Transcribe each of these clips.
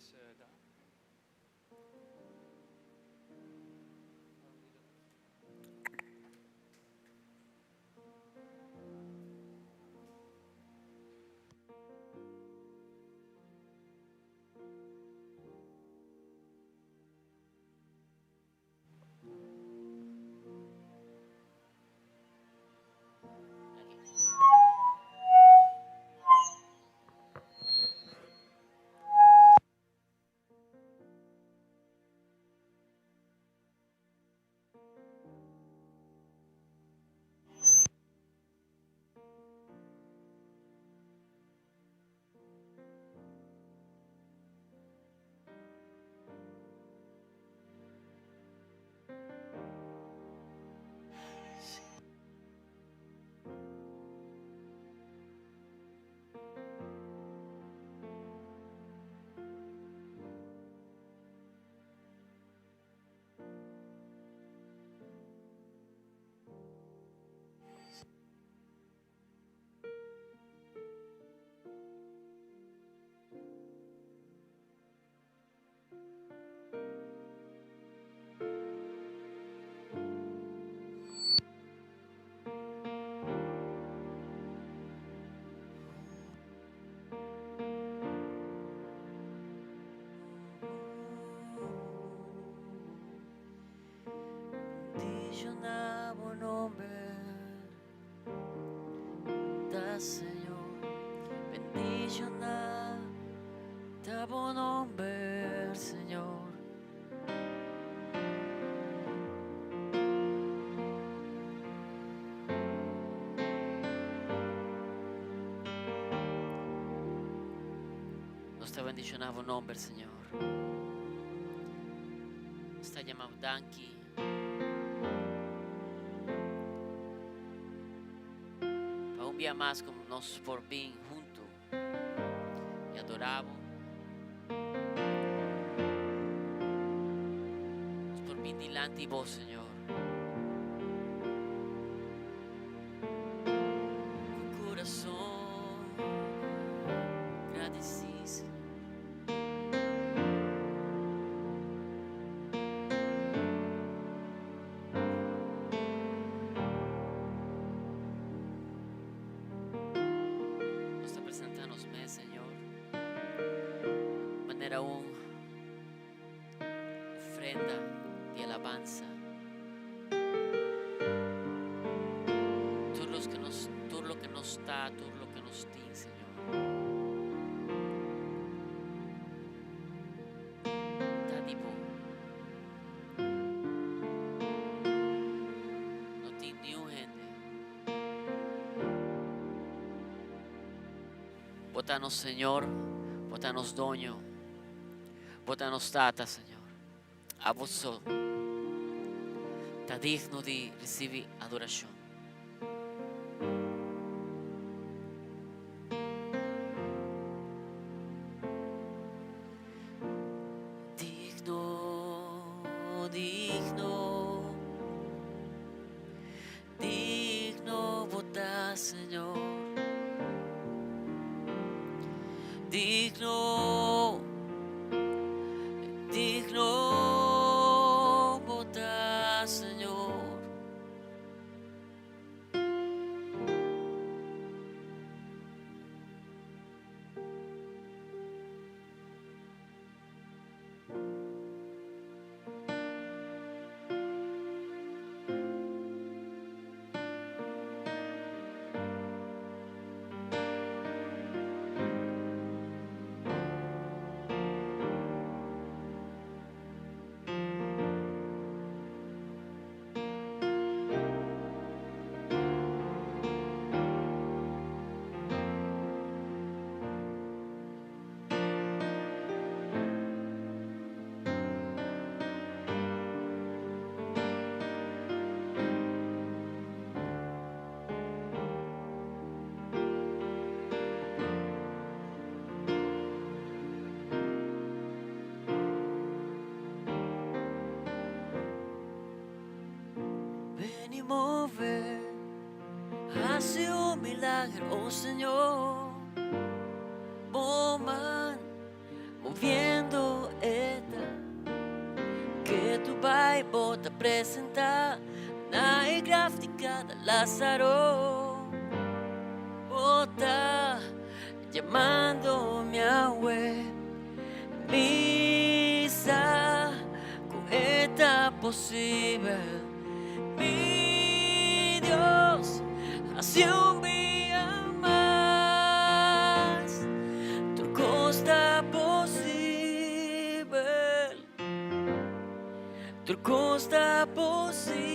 söda. Bendicionavo nombre da Señor, bendicionavo nombre, Señor. Nos te bendicionavo nombre, Señor. Nos te llamamos Danki. Para un día más como nos por bien juntos y adoramos. Nos por bien delante de vos, Señor. Con corazón agradecido, Señor. Nos te presentamos, Señor, de manera una ofrenda de alabanza. Todo lo que nos está, todo lo que nos tiene, Señor. Está tipo, no tiene ni un gente. Botanos, Señor, botanos doño, botanos tata, Señor. A vos solo está digno de recibir adoración. Digno votar, Señor. Digno votar, Señor. Ven y mover, hace un milagro, oh Señor. Moviendo Bible te presenta na igreja de Lázaro. Está llamando-me a misa com esta possível. Mi Dios, hace un día más, tu costa possível, tu costa possível.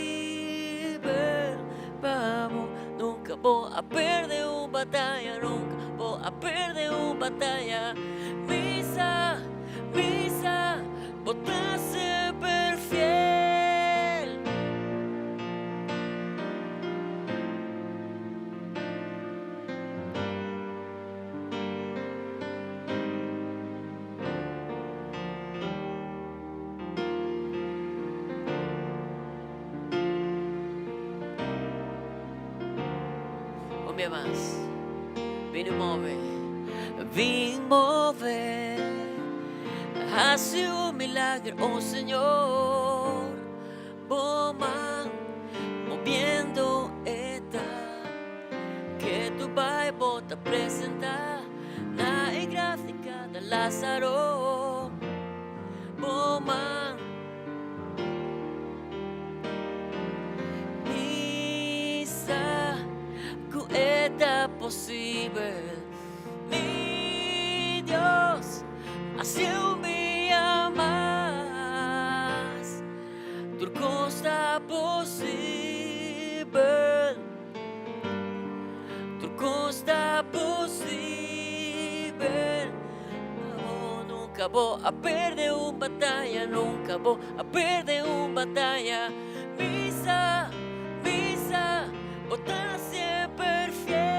Vamos, nunca voy a perder una batalla, nunca voy a perder una batalla. Misa, misa, vos estás sempre fiel. Un día más, vem mover, hace un milagre, oh Señor, Boma, moviendo esta, que tu Bible te presenta, na igreja de Lázaro, Boma, misa, com esta possível. Mi Dios, hace un día más, tu costa possível, tu costa possível. Oh, nunca voy a perder una batalla, nunca voy a perder una batalla. Misa, misa, vos estás siempre fiel.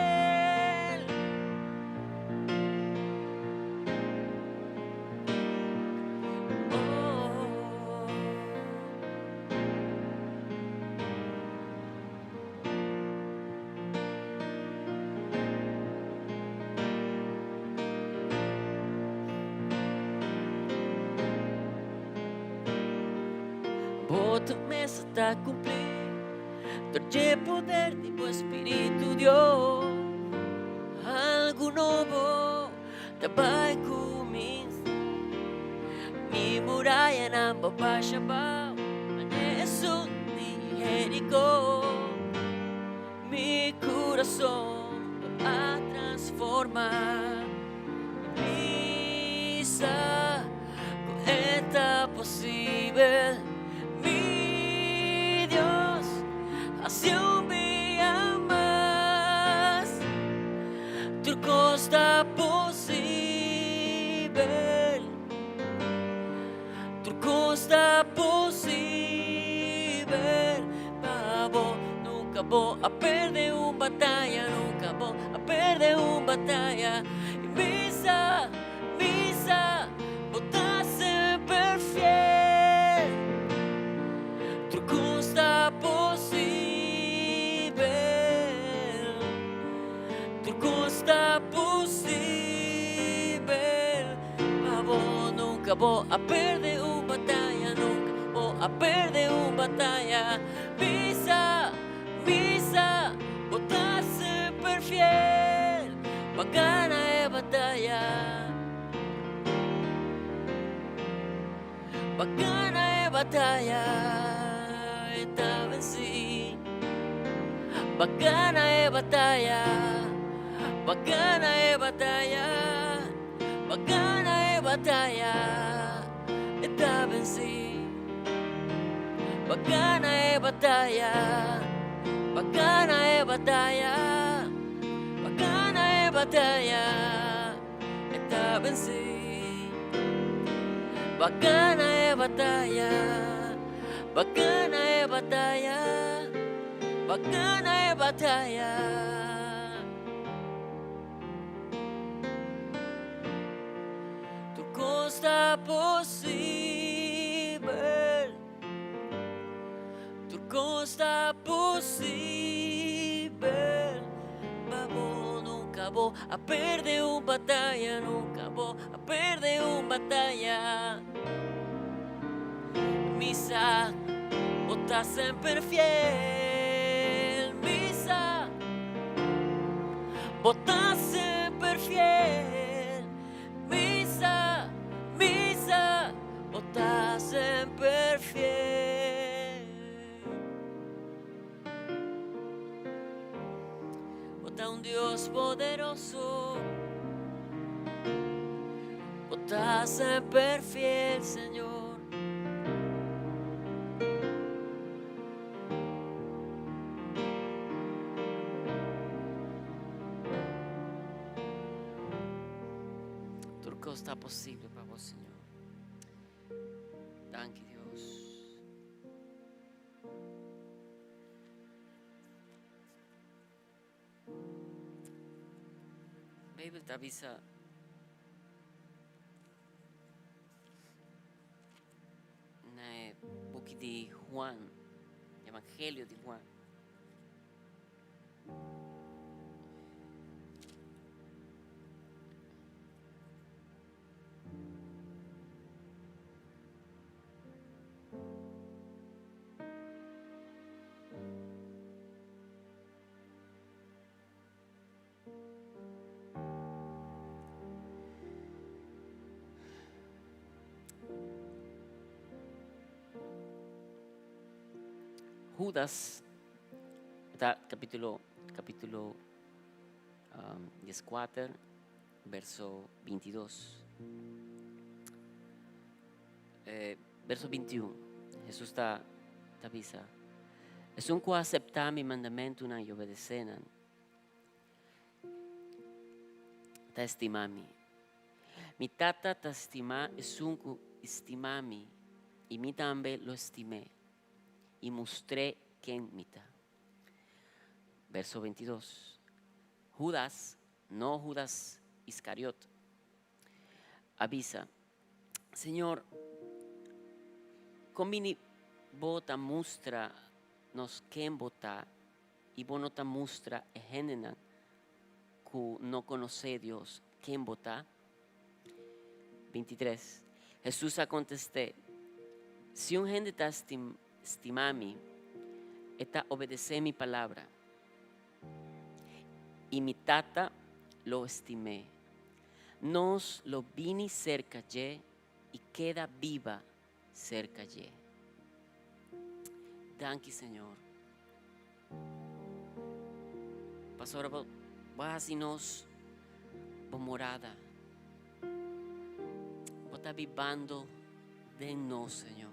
Outra mesa está a cumprir, torce poder de tu Espíritu Dios. Algo novo te vai começar. Mi muralla não vai chamar, mas é de Jericó. Mi coração a transformar. Misa, com esta possível. Mi Dios, hace un día más, tu costa possível, tu costa possível. Vamos, nunca voy a perder una batalla, nunca voy a perder una batalla. Misa, misa, vos estás sempre fiel. Tu costa possível, tu costa possível. Vamos, nunca voy a perder una batalla, nunca voy a perder una batalla. Misa, misa, vos estás sempre fiel. Bacana é batalha, bacana é batalha. Está vencí. Bacana é batalha, bacana é batalha, bacana é batalha. Está vencí. Bacana é batalha, bacana é batalha, bacana é batalha. Está vencí. Bacana é batalha, bacana é batalha, bacana é batalha. Tu costa possível, tu costa possível. Vamos, nunca voy a perder una batalla, nunca voy a perder una batalla. Misa, vos estás sempre fiel, misa, vos estás sempre fiel, misa, misa, vos estás sempre fiel. Vos estás un Dios poderoso, vos estás sempre fiel, Señor. Tudo está possível para vos, Senhor. Danke, Deus. A Bíblia te avisa no book de Juan, Evangelho de Juan. Judas, capítulo 14, verso 22. Verso 21, Jesus te avisa: es un que aceptar mi mandamento y obedecer, te estima a mí. Mi tata te estima, es un que estima a mí, y mí también lo estimé, y mostré quién me está. Verso 22. Judas, no Judas Iscariot, avisa: Señor, convini vos te muestra nos quién vota, y vos no te muestra gente que no conoce a Dios quién vota. 23. Jesús contesté: si un gente te estima a mí, está obedece mi palabra, y mi tata lo estimé. Nos lo vini cerca ye, y queda viva cerca ye. Danke, Señor. Pastor, vas y nos por morada. Vos estás vivando de nos, Señor.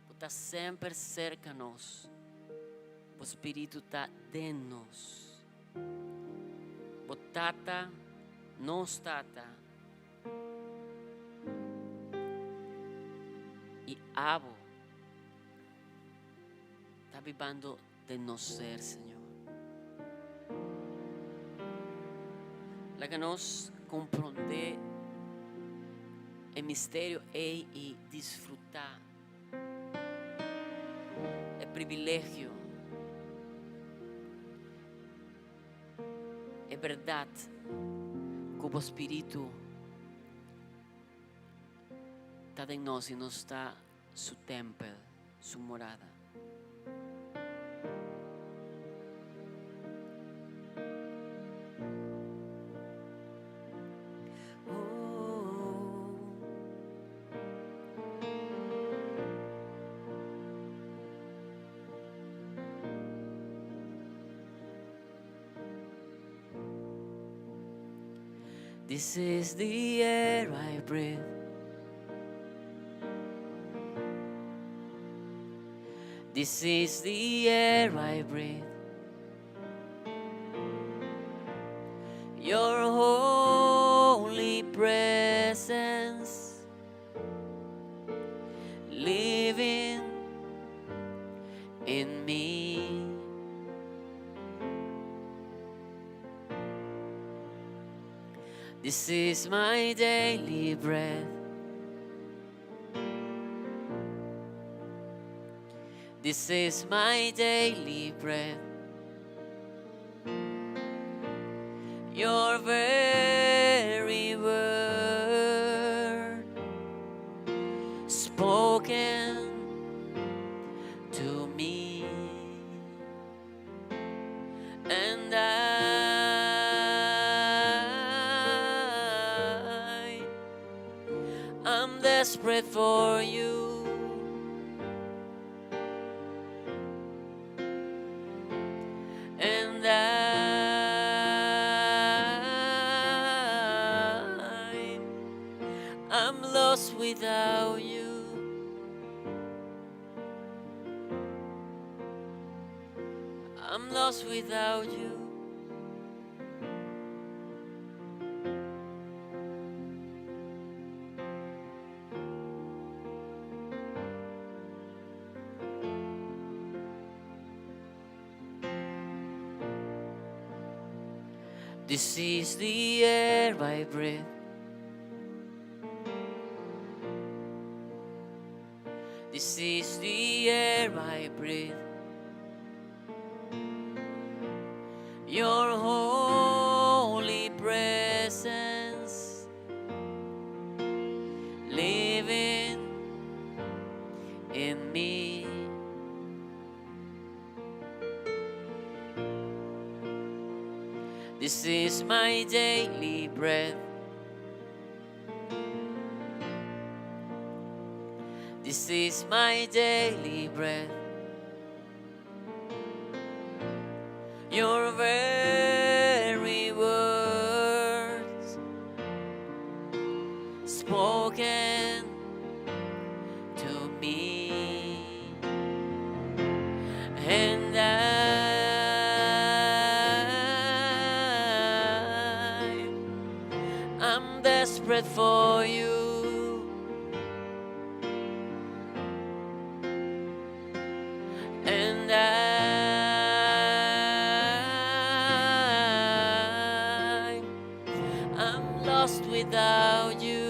Vos estás sempre cerca nos. O Espírito está de nos. Vos tata, nos tata. E abo está vivendo de nos ser, Señor. La que nos comprende el misterio y disfrutar el privilegio, es verdad que el Espíritu está en nosotros y nos está su templo, su morada. This is the air I breathe. This is the air I breathe. Your holy presence living in me. This is my daily bread. This is my daily bread. Your very word spoken for you. And I'm lost without you. I'm lost without you. This is the air I breathe. This is the air I breathe. Your holy presence living in me. This is my daily bread. This is my daily bread. Your very words spoken to me, and I'm desperate for you. And I'm lost without you.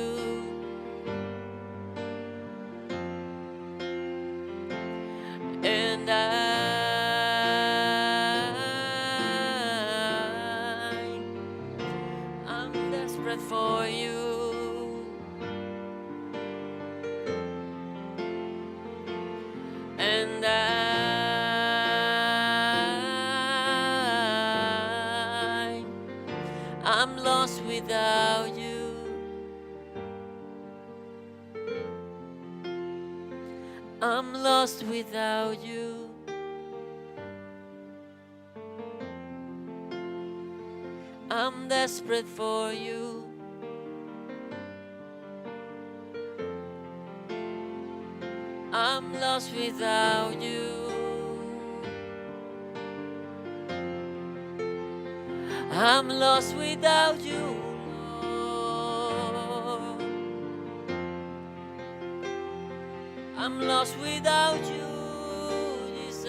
And I'm desperate for you. And I'm lost without you. I'm lost without you. I'm desperate for you. I'm lost without you. I'm lost without you, Lord. I'm lost without you, Jesus.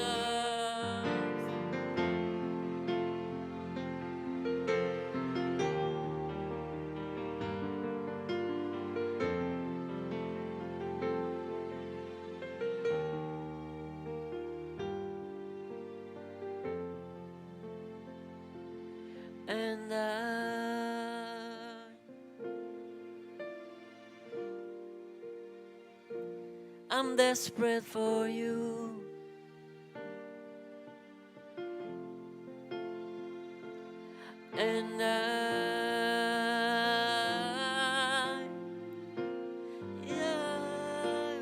And I'm desperate for you. And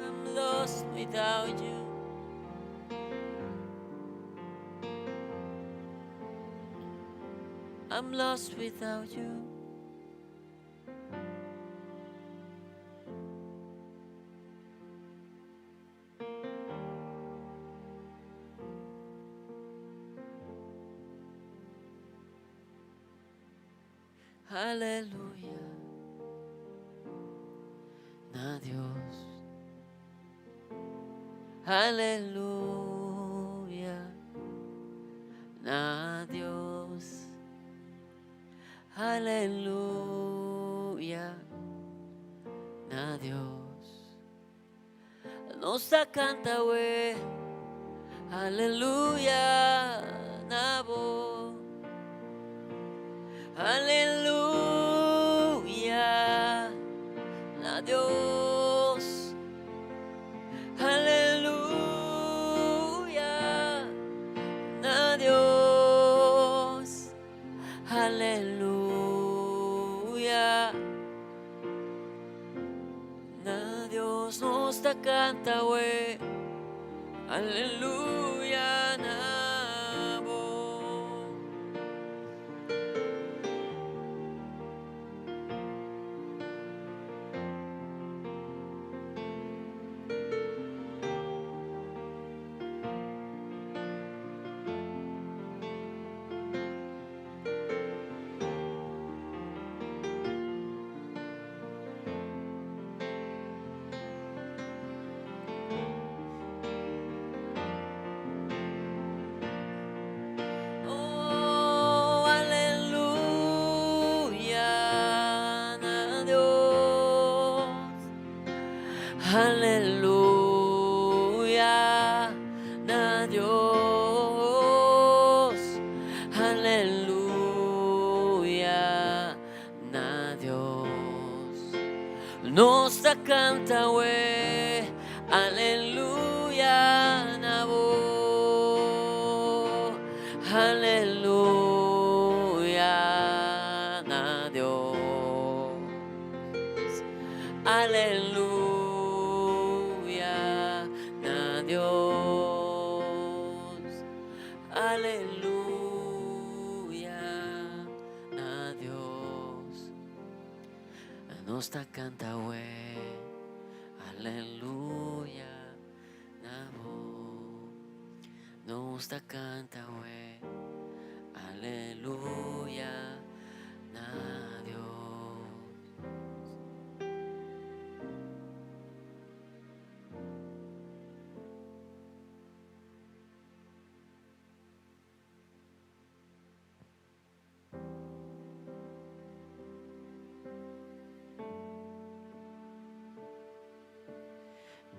I'm lost without you. I'm lost without you. Aleluya, na Dios. Aleluya, na Dios. Aleluya, na Dios. Nos canta we. Aleluya, na bo. Aleluya, na Dios. Aleluya, na Dios. Aleluya, na Dios. No Nosta canta we, Alleluia nabo. Oh, aleluya na Dios. Aleluya na Dios. Aleluya na Dios. Nosta canta we, aleluya na bo. Aleluya na Dios. Aleluya na Dios. Aleluya na Dios. Nosta canta we, aleluya na bo. Nosta canta we, aleluya na Dios.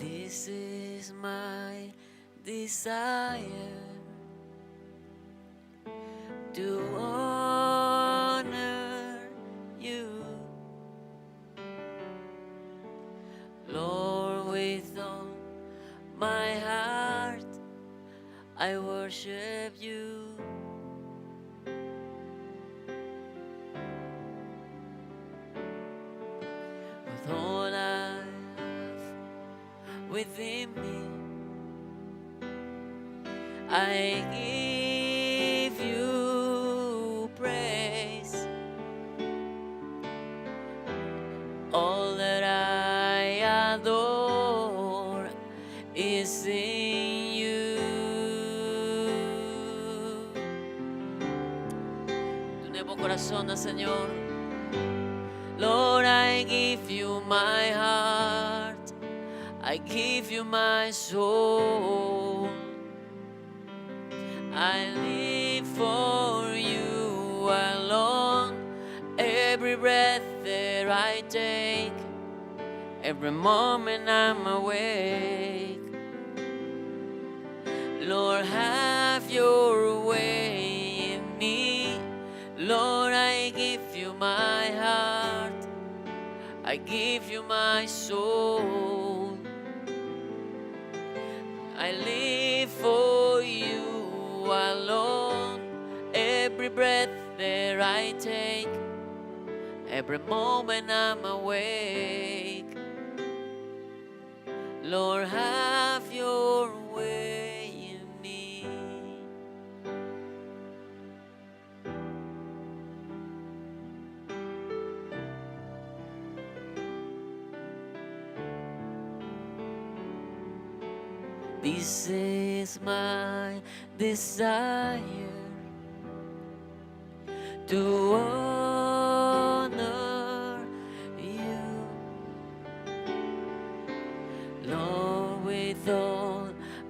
This is my desire, to honor you, Lord, with all my heart I worship you. With all I have within me, I give you praise. All that I adore is in you. Tu nuevo corazón, Señor. Lord, I give you my heart, I give you my soul. I live for you alone. Every breath that I take, every moment I'm awake. Lord, have your way in me. Lord, I give you my heart, I give you my soul. I live for you alone. Every breath that I take, every moment I'm awake. Lord, have your way in me. This is my desire, to honor you, Lord, with all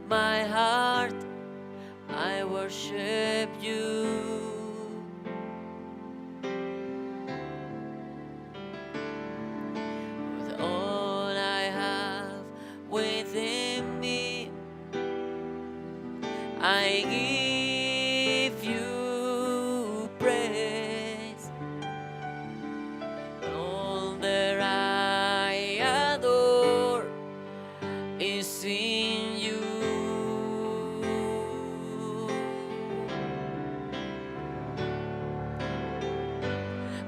my heart I worship you. With all I have within me, I give you praise. All that I adore is in you.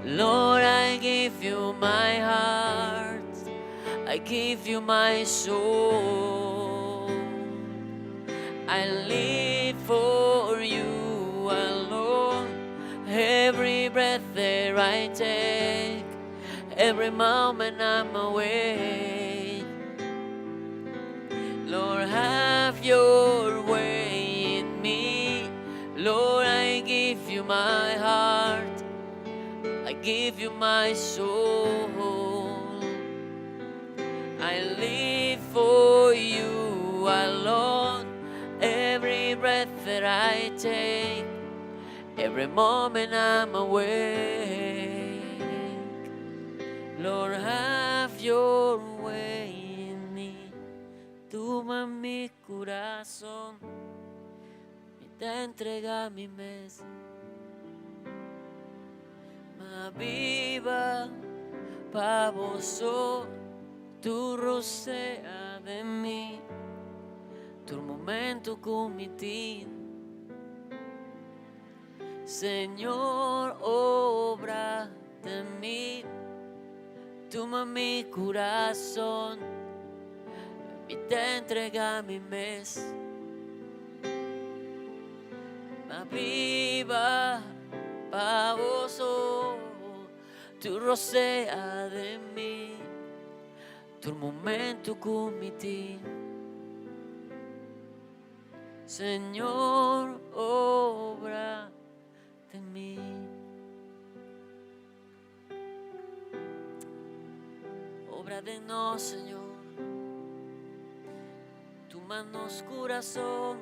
Lord, I give you my heart, I give you my soul. I live for you alone. Every breath that I take, every moment I'm awake. Lord, have your way in me. Lord, I give you my heart. I give you my soul. I live for you alone. Every breath that I take, every moment I'm awake. Lord, have your way in me. Toma mi corazón y te entrega mi mesa. Ma viva pavoso, tu rosea de mí, tu momento comitin. Señor, obra de mí, toma mi corazón y te entrega mi mes. Ma viva pavoso, tu rosea de mí, tu momento comitin. Señor, obra de mí. Obra de nós, Señor. Tu manos corazón.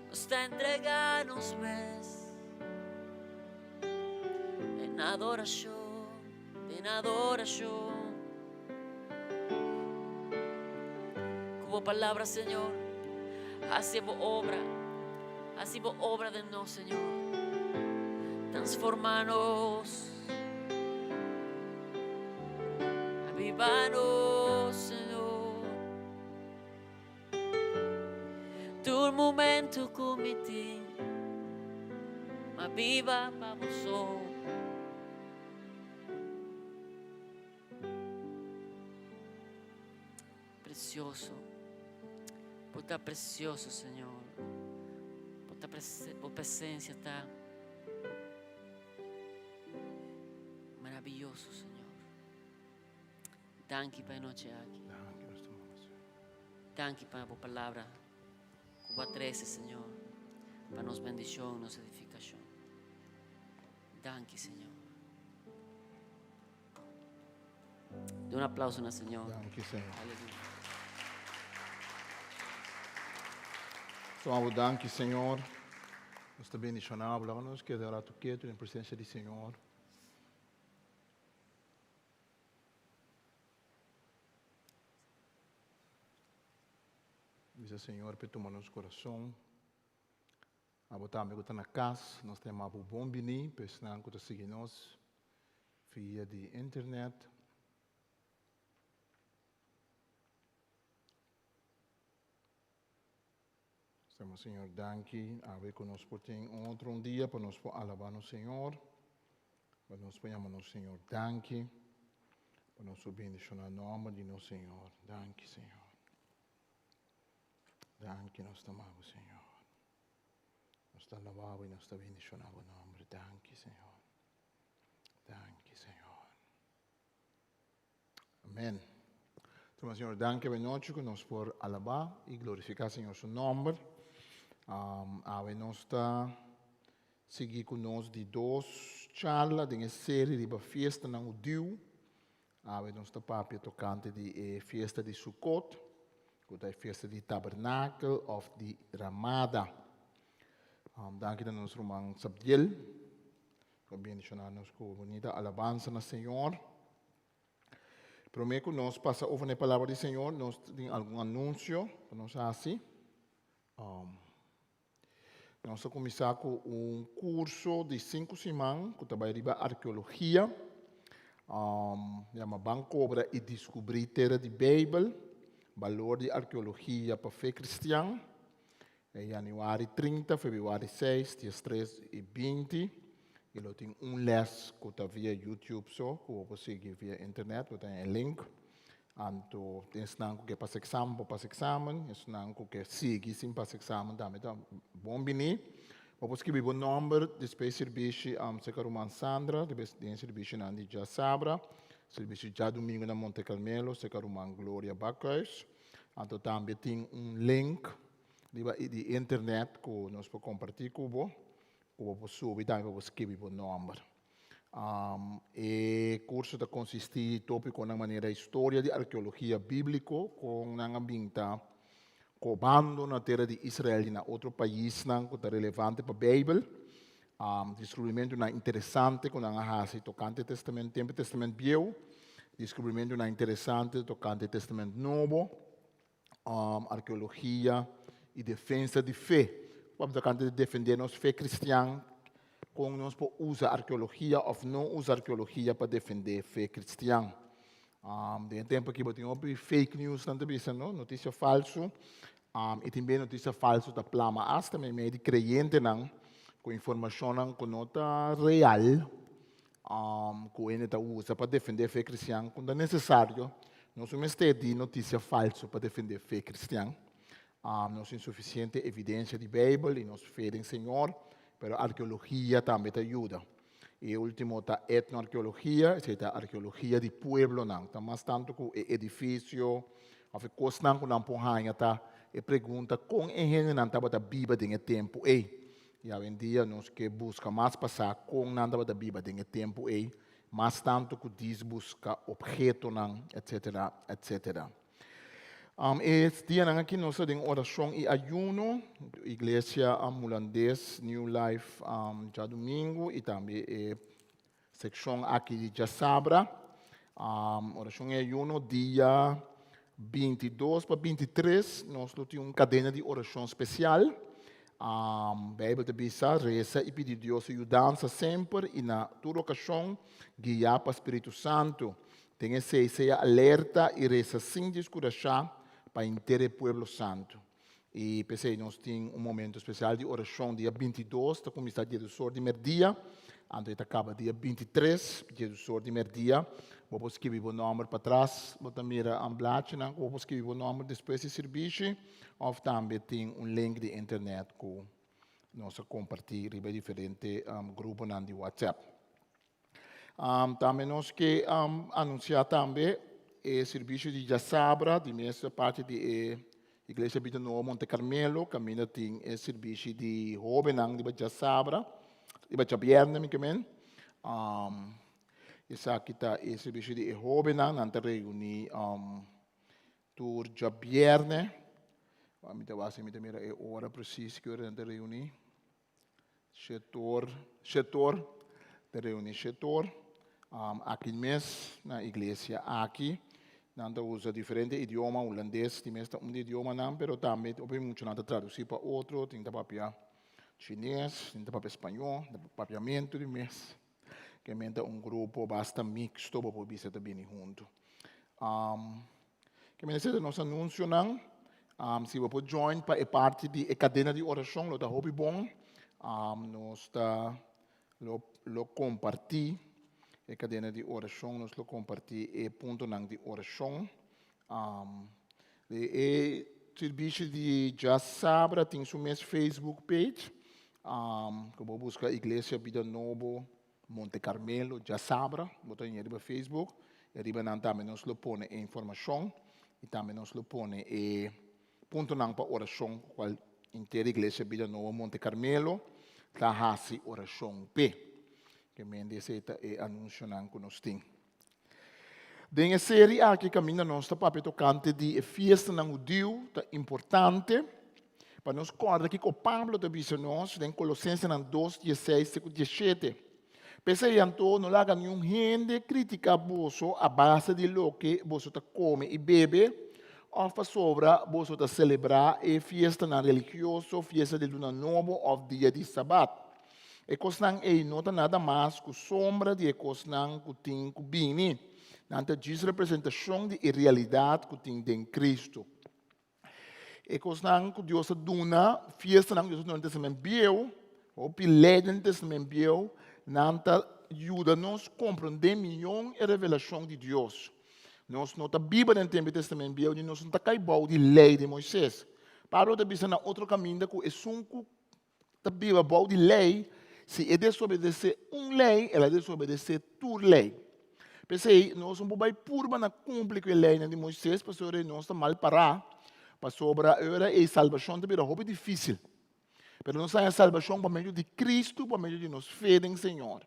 Nos te entregamos mes en adoración, en adoración. Como palabra, Señor, así vos obra de nós, Señor. Transformanos, avivanos, Señor. Tu momento comitin, ma viva vamos. Precioso, por estar precioso, Señor. Por presencia está maravilloso, Señor. Danke para noche aqui. Danke para a palavra que va 13, Señor, para nos bendición, nos edificación. Danke, Señor. De un aplauso al Señor. Dank je, Senhor. Aleluia. Então, dank je, Senhor. Nós te bendicionamos, nós que adorar tu quieto em presença do Senhor. Diz Senhor, para tomar nosso coração. A botar amigo está na casa, nós temos um bom bini, para que você siga nós via de internet. Estamos, Senhor, danke. A ver que nós podemos outro dia para nós alabar o Senhor. Para nós ponhamos no Senhor, danke. Para nós bendicionar o nome de nosso Senhor. Danke, Senhor. Danke, nós te amamos, Senhor. Nós te alabamos e nós te bendicionamos o nome. Danke, Senhor. Danke, Senhor. Amém. Então, Senhor, danke a noite que nós por alabar e glorificar, Senhor, seu nome. Nós está seguir conosco de 2 charlas de uma série de festa na Udiu. Nós está papel tocante de festa de Sukkot, que é a festa de Tabernáculo ou de Ramada. Danke a nosso irmão Sabdiel, que bendicionar-nos com bonita alabança no Senhor. Prometo que nós passamos over a palavra do Senhor, nós temos algum anúncio para nós assim. Nós vamos começar com curso de 5 semanas, que trabalha em arqueologia. Vamos cobrar e descobrir terra de Bíblia, valor de arqueologia para a fé cristã. Em janeiro 30, fevereiro 6, dias 3 e 20. E eu tenho les que está via YouTube só, que eu posso seguir via internet, eu tenho um link. Então, tem senang que passa exame, tem senang que sigue sem passar exame, também tá bom bem. Eu posso escrever o número de serviço, Secaruman Sandra, de serviço na Andia Sabra, serviço já domingo na Monte Carmelo, Secaruman Glória Bacchus. Então, também tem link de internet que nós podemos compartilhar com você. Eu posso subir também para escrever o número. E curso da consistir tópico na maneira história de arqueologia bíblica com uma vinta cobando na terra de Israel na outro país não que é relevante para a Bíblia. Descobrimento na interessante com a raça tocante Testamento Tempo Testamento Velho, descobrimento na interessante tocante Testamento Novo, arqueologia e defesa de fé. Vamos tocante defender nossa fé cristã. Com nós usa arqueologia ou não usa arqueologia para defender a fé cristã. De tempo que eu tenho fake news, não notícia falsa, e também notícia falsa da plama, hasta também de crente não, com informação que não está real, que ele está usa para defender a fé cristã, quando é necessário, nós somos de notícia falsa para defender a fé cristã. Nós temos suficiente evidência de Bíblia e nós fé em Senhor. Pero arqueologia também te ajuda. E o último está etnoarqueologia, é a arqueologia de pueblo, não. Tá mais tanto com edifício, a coisa não com não porranha, tá? E pergunta com engenho não estava da Bíblia de tempo, e hoje em dia nós que busca mais passar com não estava da Bíblia de tempo, mais tanto que diz busca objeto, não, etc, etc. Este dia aqui nós temos oração e ayuno, igreja mulandês, New Life, já domingo, e também secção aqui de Jassabra. Oração e ayuno, dia 22 para 23, nós temos uma cadena de oração especial. Bíblia de Bisa, reza e pedir Deus ajudança sempre, e na toda ocasião, guiar para o Espírito Santo. Tem que ser alerta e reza sem descurar para inteiro o povo santo. E pensei, nós temos momento especial de oração dia 22, está começando dia do sol de merdia, então acaba dia 23, dia do sol de merdia. Vou escrever o número para trás, vou também a blate, vou escrever o número depois de serviço, ou também tem link de internet que nós compartilhamos em diferentes grupos de WhatsApp. Também nós que anunciar também o serviço de Jassabra, de mesma parte da Igreja Vida Nova Monte Carmelo, caminho tem o serviço de jovem de Jassabra, de Jabierne, essa aqui está o serviço de jovem, nós reunimos por Jabierne, vamos ver a hora precisa que nós reunimos, setor, aqui mesmo, na igreja aqui, nós usa diferente idioma, holandês, tem mesmo idioma não, mas também tem muito nada traduzir para outro, tem papel chinês, tem papel espanhol, tem papiamento de mês, que é grupo bastante mixto, para poder estar bem junto. Que é nosso anúncio não, se você pode join para a parte de cadena de oração, lo está hobby bom, nós está lo compartilhar. A cadena de oração, nós compartilhamos ponto de oração. O serviço de Jassabra tem seu mesmo Facebook page. Que vou buscar Igreja Vida Nova Monte Carmelo, Jassabra. Botar em no Facebook. E também nós põe a informação. E também nós põe ponto para oração. Qual inteira Igreja Vida Nova Monte Carmelo. Está assim oração P. Que mendeceta e anunciando que nós temos. Dengue série aqui caminha nosso papel tocante de festa na judeu, tá importante. Para nós recordar que o Pablo te disse nós em Colossenses 2:16-17. Pensei então não laga nenhum gente critica você a base de lo que você tá come e bebe, ou faz sobra você tá celebrar a festa na religioso, festa de luna nova ou dia de sábado. E coisa não nota nada mais que sombra de coisa que tem que bem. Não diz representação de realidade que tem em Cristo. E coisa que Deus dona, festa que Deus não tem também biel, ou pilede no testamento biel, nanta ajuda-nos a compreender melhor a revelação de Deus. Nós não está Bíblia no Antigo Testamento, onde nós não está caibau de lei de Moisés. Para o bisa na outro caminho, que é sunco da Bíblia, bau de lei, se é desobedecer lei, ela desobedecer tua lei. Pensei, nós não podemos purba na cumprir com a lei de Moisés, para nós está mal parar, para sobre a hora e salvação também é difícil. Mas nós temos a salvação por meio de Cristo, por meio de nós fé em Senhor.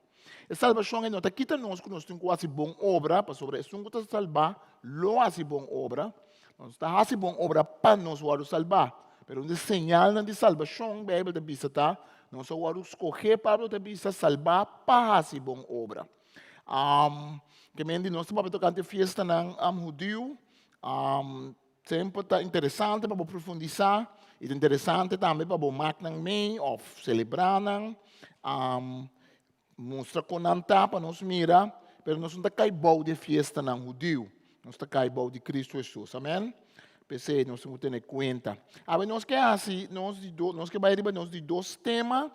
A salvação é não está quita nós que nós temos quase boa obra, para sobre isso que está salvar, lo hace boa obra, nós está fazendo boa obra para nós salvar. Mas o sinal de salvação, a Bíblia diz que nós vamos escolher para salvar para fazer boa obra. Que mendi nós estamos tocando festa na judeu, sempre está interessante para aprofundizar, e interessante também para marcar meio ou celebrar, mostra com nanta para nós mirar, mas nós não está caibau de festa na judeu, nós está caibau de Cristo Jesus, amém? Pensei, nós temos que ter conta. Agora nós que assim, nós que vai riba nós de dois temas,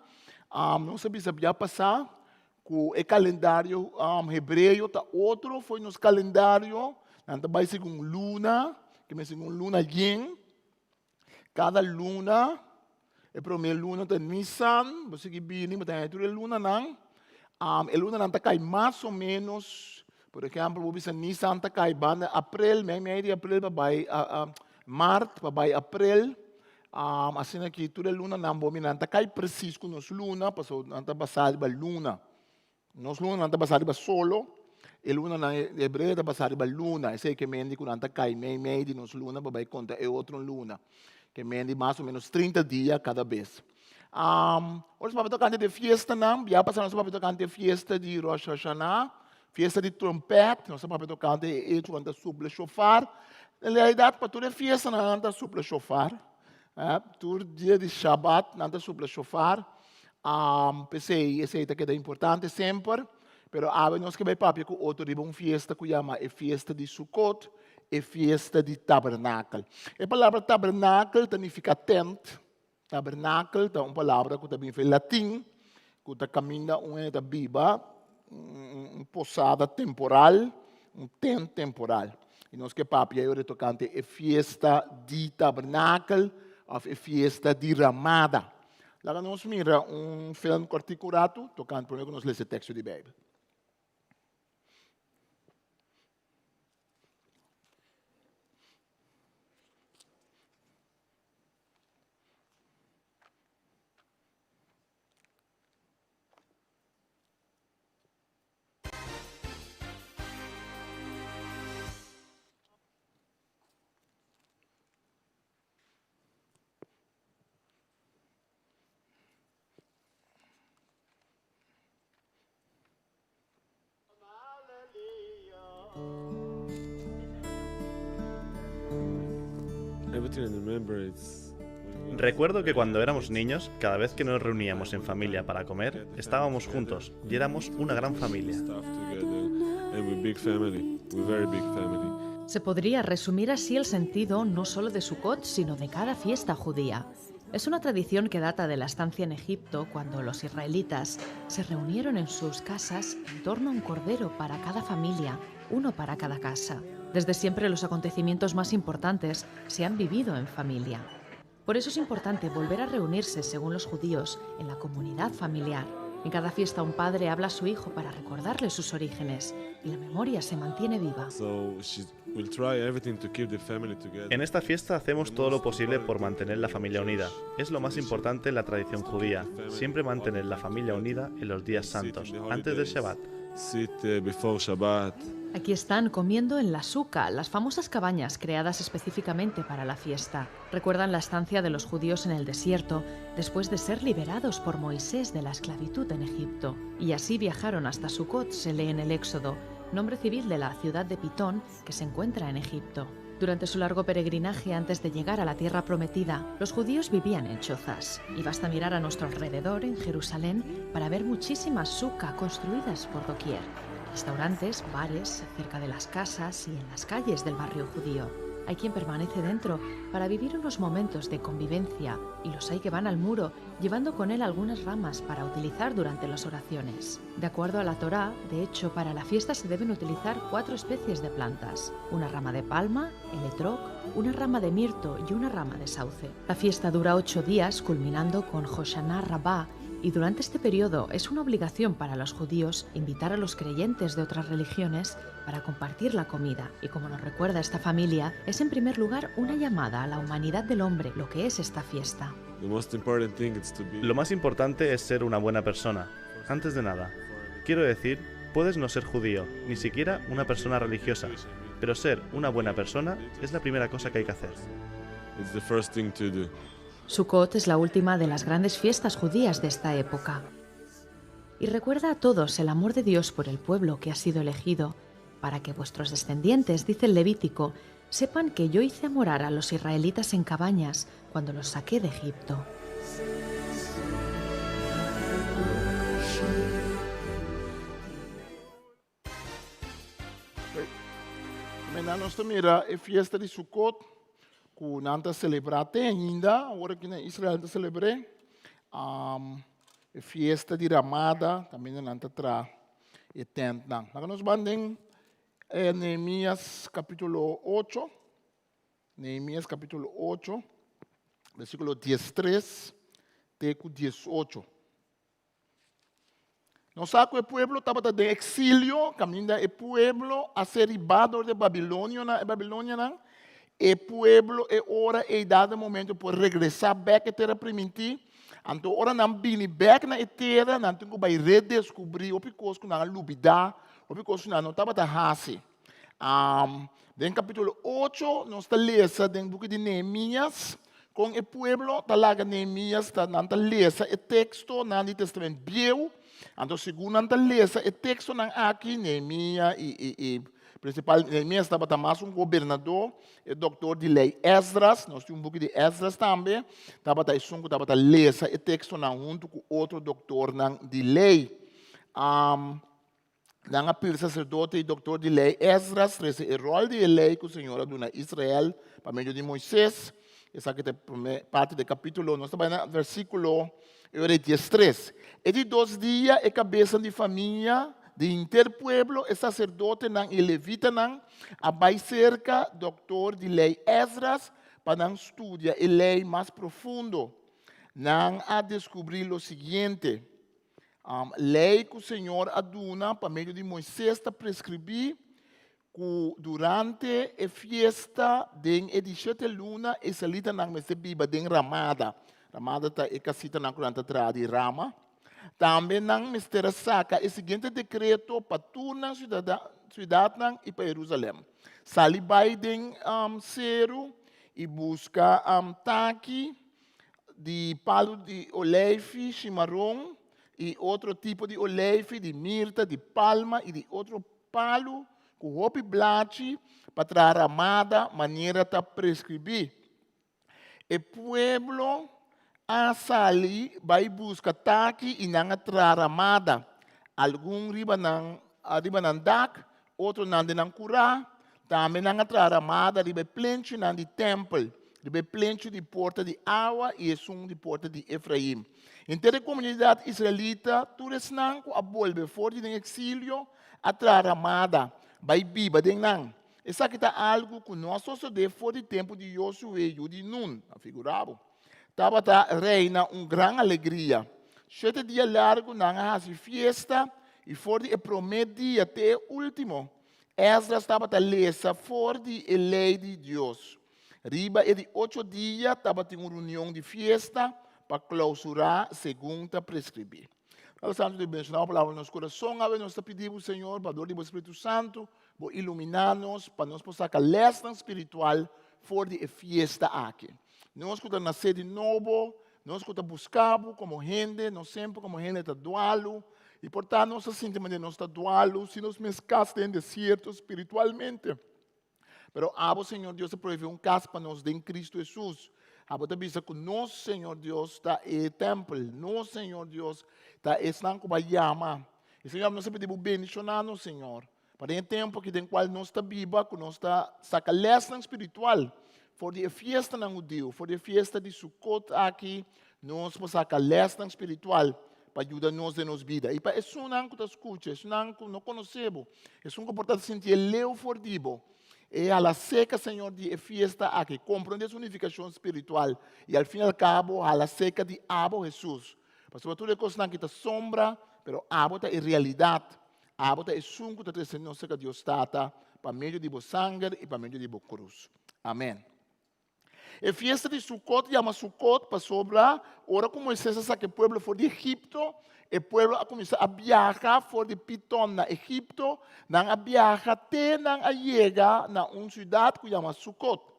nós sabia passar com o calendário hebreu, tá outro foi nos calendário, nanta vai segundo luna, que me segundo luna yin, cada luna, a primeira luna está Nissan, você que bini, mas tem outra luna não. A luna não está cai mais ou menos, por exemplo, você Nissan está cai banda abril, meio de abril vai março, vai abril. Assim aqui toda luna não vou não está cai preciso com nós luna, passou não está passado para luna. Nós luna não está passado para solo. E luna na hebreu está passado para luna. Esse que mendi quando está cai meio de nós luna, vai contar é outra luna. Que mendi mais ou menos 30 dias cada vez. Hoje vamos tocar de festa, não? Já passamos para tocar de festa de Rosh Hashanah, festa de trompete, nós vamos tocar de hecho anda supla shofar. Na realidade, para toda festa não anda supla shofar. Todo dia de Shabbat não anda supla shofar. Pensei, esse que é importante sempre. Pero nós que vai papi com outro de uma festa que chama é festa de Sukkot, é festa de tabernáculo. A palavra tabernáculo significa tent. Tabernáculo é uma palavra que também foi latim, que está caminhando uma da Bíblia, uma posada temporal, um tent temporal. E nós que papi aí tocante é festa de tabernáculo, ou é festa de ramada. Lá nós mira filme corticurato, tocante por nós ler esse texto de Bíblia. Recuerdo que cuando éramos niños, cada vez que nos reuníamos en familia para comer, estábamos juntos y éramos una gran familia. Se podría resumir así el sentido no solo de Sukkot, sino de cada fiesta judía. Es una tradición que data de la estancia en Egipto, cuando los israelitas se reunieron en sus casas en torno a un cordero para cada familia, uno para cada casa. Desde siempre los acontecimientos más importantes se han vivido en familia. Por eso es importante volver a reunirse, según los judíos, en la comunidad familiar. En cada fiesta un padre habla a su hijo para recordarle sus orígenes y la memoria se mantiene viva. En esta fiesta hacemos todo lo posible por mantener la familia unida. Es lo más importante en la tradición judía, siempre mantener la familia unida en los días santos, antes del Shabbat. Aquí están comiendo en la suca, las famosas cabañas creadas específicamente para la fiesta. Recuerdan la estancia de los judíos en el desierto después de ser liberados por Moisés de la esclavitud en Egipto. Y así viajaron hasta Sukkot, se lee en el Éxodo, nombre civil de la ciudad de Pitón que se encuentra en Egipto. Durante su largo peregrinaje antes de llegar a la tierra prometida, los judíos vivían en chozas. Y basta mirar a nuestro alrededor, en Jerusalén, para ver muchísimas suca construidas por doquier. Restaurantes, bares, cerca de las casas y en las calles del barrio judío. Hay quien permanece dentro para vivir unos momentos de convivencia y los hay que van al muro llevando con él algunas ramas para utilizar durante las oraciones. De acuerdo a la Torá, de hecho, para la fiesta se deben utilizar 4 especies de plantas: una rama de palma, el etrog, una rama de mirto y una rama de sauce. La fiesta dura 8 días, culminando con Hoshana Rabbah, y durante este periodo es una obligación para los judíos invitar a los creyentes de otras religiones para compartir la comida. Y como nos recuerda esta familia, es en primer lugar una llamada a la humanidad del hombre, lo que es esta fiesta. Lo más importante es ser una buena persona. Antes de nada, quiero decir, puedes no ser judío, ni siquiera una persona religiosa, pero ser una buena persona es la primera cosa que hay que hacer. Sukkot es la última de las grandes fiestas judías de esta época. Y recuerda a todos el amor de Dios por el pueblo que ha sido elegido, para que vuestros descendientes, dice el Levítico, sepan que yo hice morar a los israelitas en cabañas cuando los saqué de Egipto. Nós mira a fiesta de Sukkot, que nós celebramos ainda, agora que na Israel nós celebramos, a fiesta de Ramada, também nós tra e tent nang. Nós vamos em Neemias capítulo 8, Neemias capítulo 8, versículo 13, teco 18. Nós sabemos que o povo estava de exílio, caminhando o povo a ser derribado de Babilônia, e o povo é hora e dado momento por regressar back à terra primitiva. Então, ora não vim back na terra, não tenho que redescobrir o que coisa não lubida, o que coisa não estava da raça. No capítulo 8, nós estamos lendo no book de Neemias, com o povo, está lá Neemias, não está lendo o texto, não do Testamento Velho. Então, segundo nós lemos o texto aqui, Neemias e principal, Neemias estava mais governador, o doutor de lei Esdras, nós temos book de Esdras também, estava lendo o texto junto com outro doutor de lei. Aquele sacerdote e doutor de lei Esdras, o rol de lei que o Senhor deu na Israel, para meio de Moisés. Essa aqui é a parte do capítulo, nós estamos no versículo 13. E de 2 dias, a cabeça de família, de interpueblo, o sacerdote e levita, abai cerca, doutor de lei Esdras, para estudar a lei mais profundo. A descobrir o seguinte: lei que o Senhor aduna, para meio de Moisés, está prescrever que durante a fiesta de 17 luna, e salita na biba de Ramada. Ramada está e casita na curanta de Rama. Também não mistera saca o seguinte decreto para toda a cidade e para Jerusalém. Sali Biden cero e busca taqui de palo de olive, chimarrão e outro tipo de olive, de mirta, de palma e de outro palo com hopi blate para trazer Ramada maneira de prescrever. O pueblo a sali vai buscar taqui e não atrar Ramada. Algum riba nan dak, outro nan de nan curá, também não atrar Ramada, riba plenche nan de templo, riba plenche de porta de água e sum de porta de Efraim. Então a comunidade israelita, todos não a volver fora de exílio, atrar Ramada, vai biba de nan. Essa aqui está algo que nós só de fora de tempo de Josué e de Nun, afigurado. Estava reina grande alegria. 7 dias largos, na fiesta, e fora de primeiro dia até o último. Esdras estava lesa fora de lei de Deus. Riba de 8 dias, estava tendo uma reunião de fiesta para clausurar segundo prescrever. Nós estamos de mencionar a palavra no nosso coração, nós pedimos, Senhor, para o Espírito Santo, para iluminar-nos, para nós possamos leção espiritual fora de fiesta aqui. Nós que nascer de novo, nós que buscamos como gente, nós sempre como gente está dualo, e portanto nós sentimos de nós está dualo, se nós mescamos em deserto espiritualmente. Mas abo Senhor Deus proveu casa para nós em Cristo Jesus. Abo também que nosso Senhor Deus está em templo, nosso Senhor Deus está em como chama. E Senhor, nós pedimos bendicionar, Senhor, Para o tempo que tem qual nós está viva, que nós está saca lesson espiritual, for a fiesta na judeu, for a fiesta de Sukkot aqui, nós vamos sacar lesson espiritual para ajudar-nos em nossa vida. E para isso não que escuta, isso não que não conhecemos, isso não comporta sentir leu fordibo. E a la seca, Senhor, de fiesta aqui, compreende essa unificação espiritual. E ao fim e ao cabo, a la seca de Abo Jesus. Mas sobretudo, coisas não que está sombra, pero Abo está em realidade. Abo está em sunco, está trazendo nossa que Deus está para meio de sangue e para meio de cruz. Amém. A fiesta de Sukkot, chama Sukkot, para sobrar, ora como Moisés sabe que o povo foi de Egipto, o povo começou a viajar fora de Piton, na Egipto, não a viajar até não a chegar na uma cidade que chama Sukkot.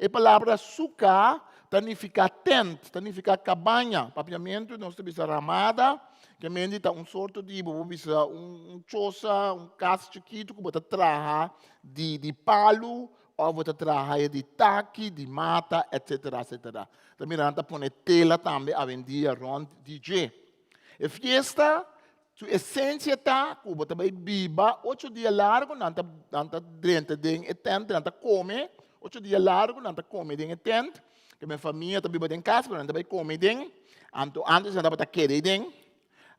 A palavra sukkah significa tent, significa cabanha, papiamento, nós temos a ramada, que é um sorto de, choça, casa chiquito que você traga de palo, ou você traga de taque, de mata, etc. etc. Também nós põe tela também a vender rond DJ. A fiesta, sua essência está, que você vai biba, 8 dias largo, nós dentro de tent, nós come, 8 dias largo, nós come dentro de tent, que minha família está biba dentro de casa, nós vai comer dentro, antes nós vai querer dentro.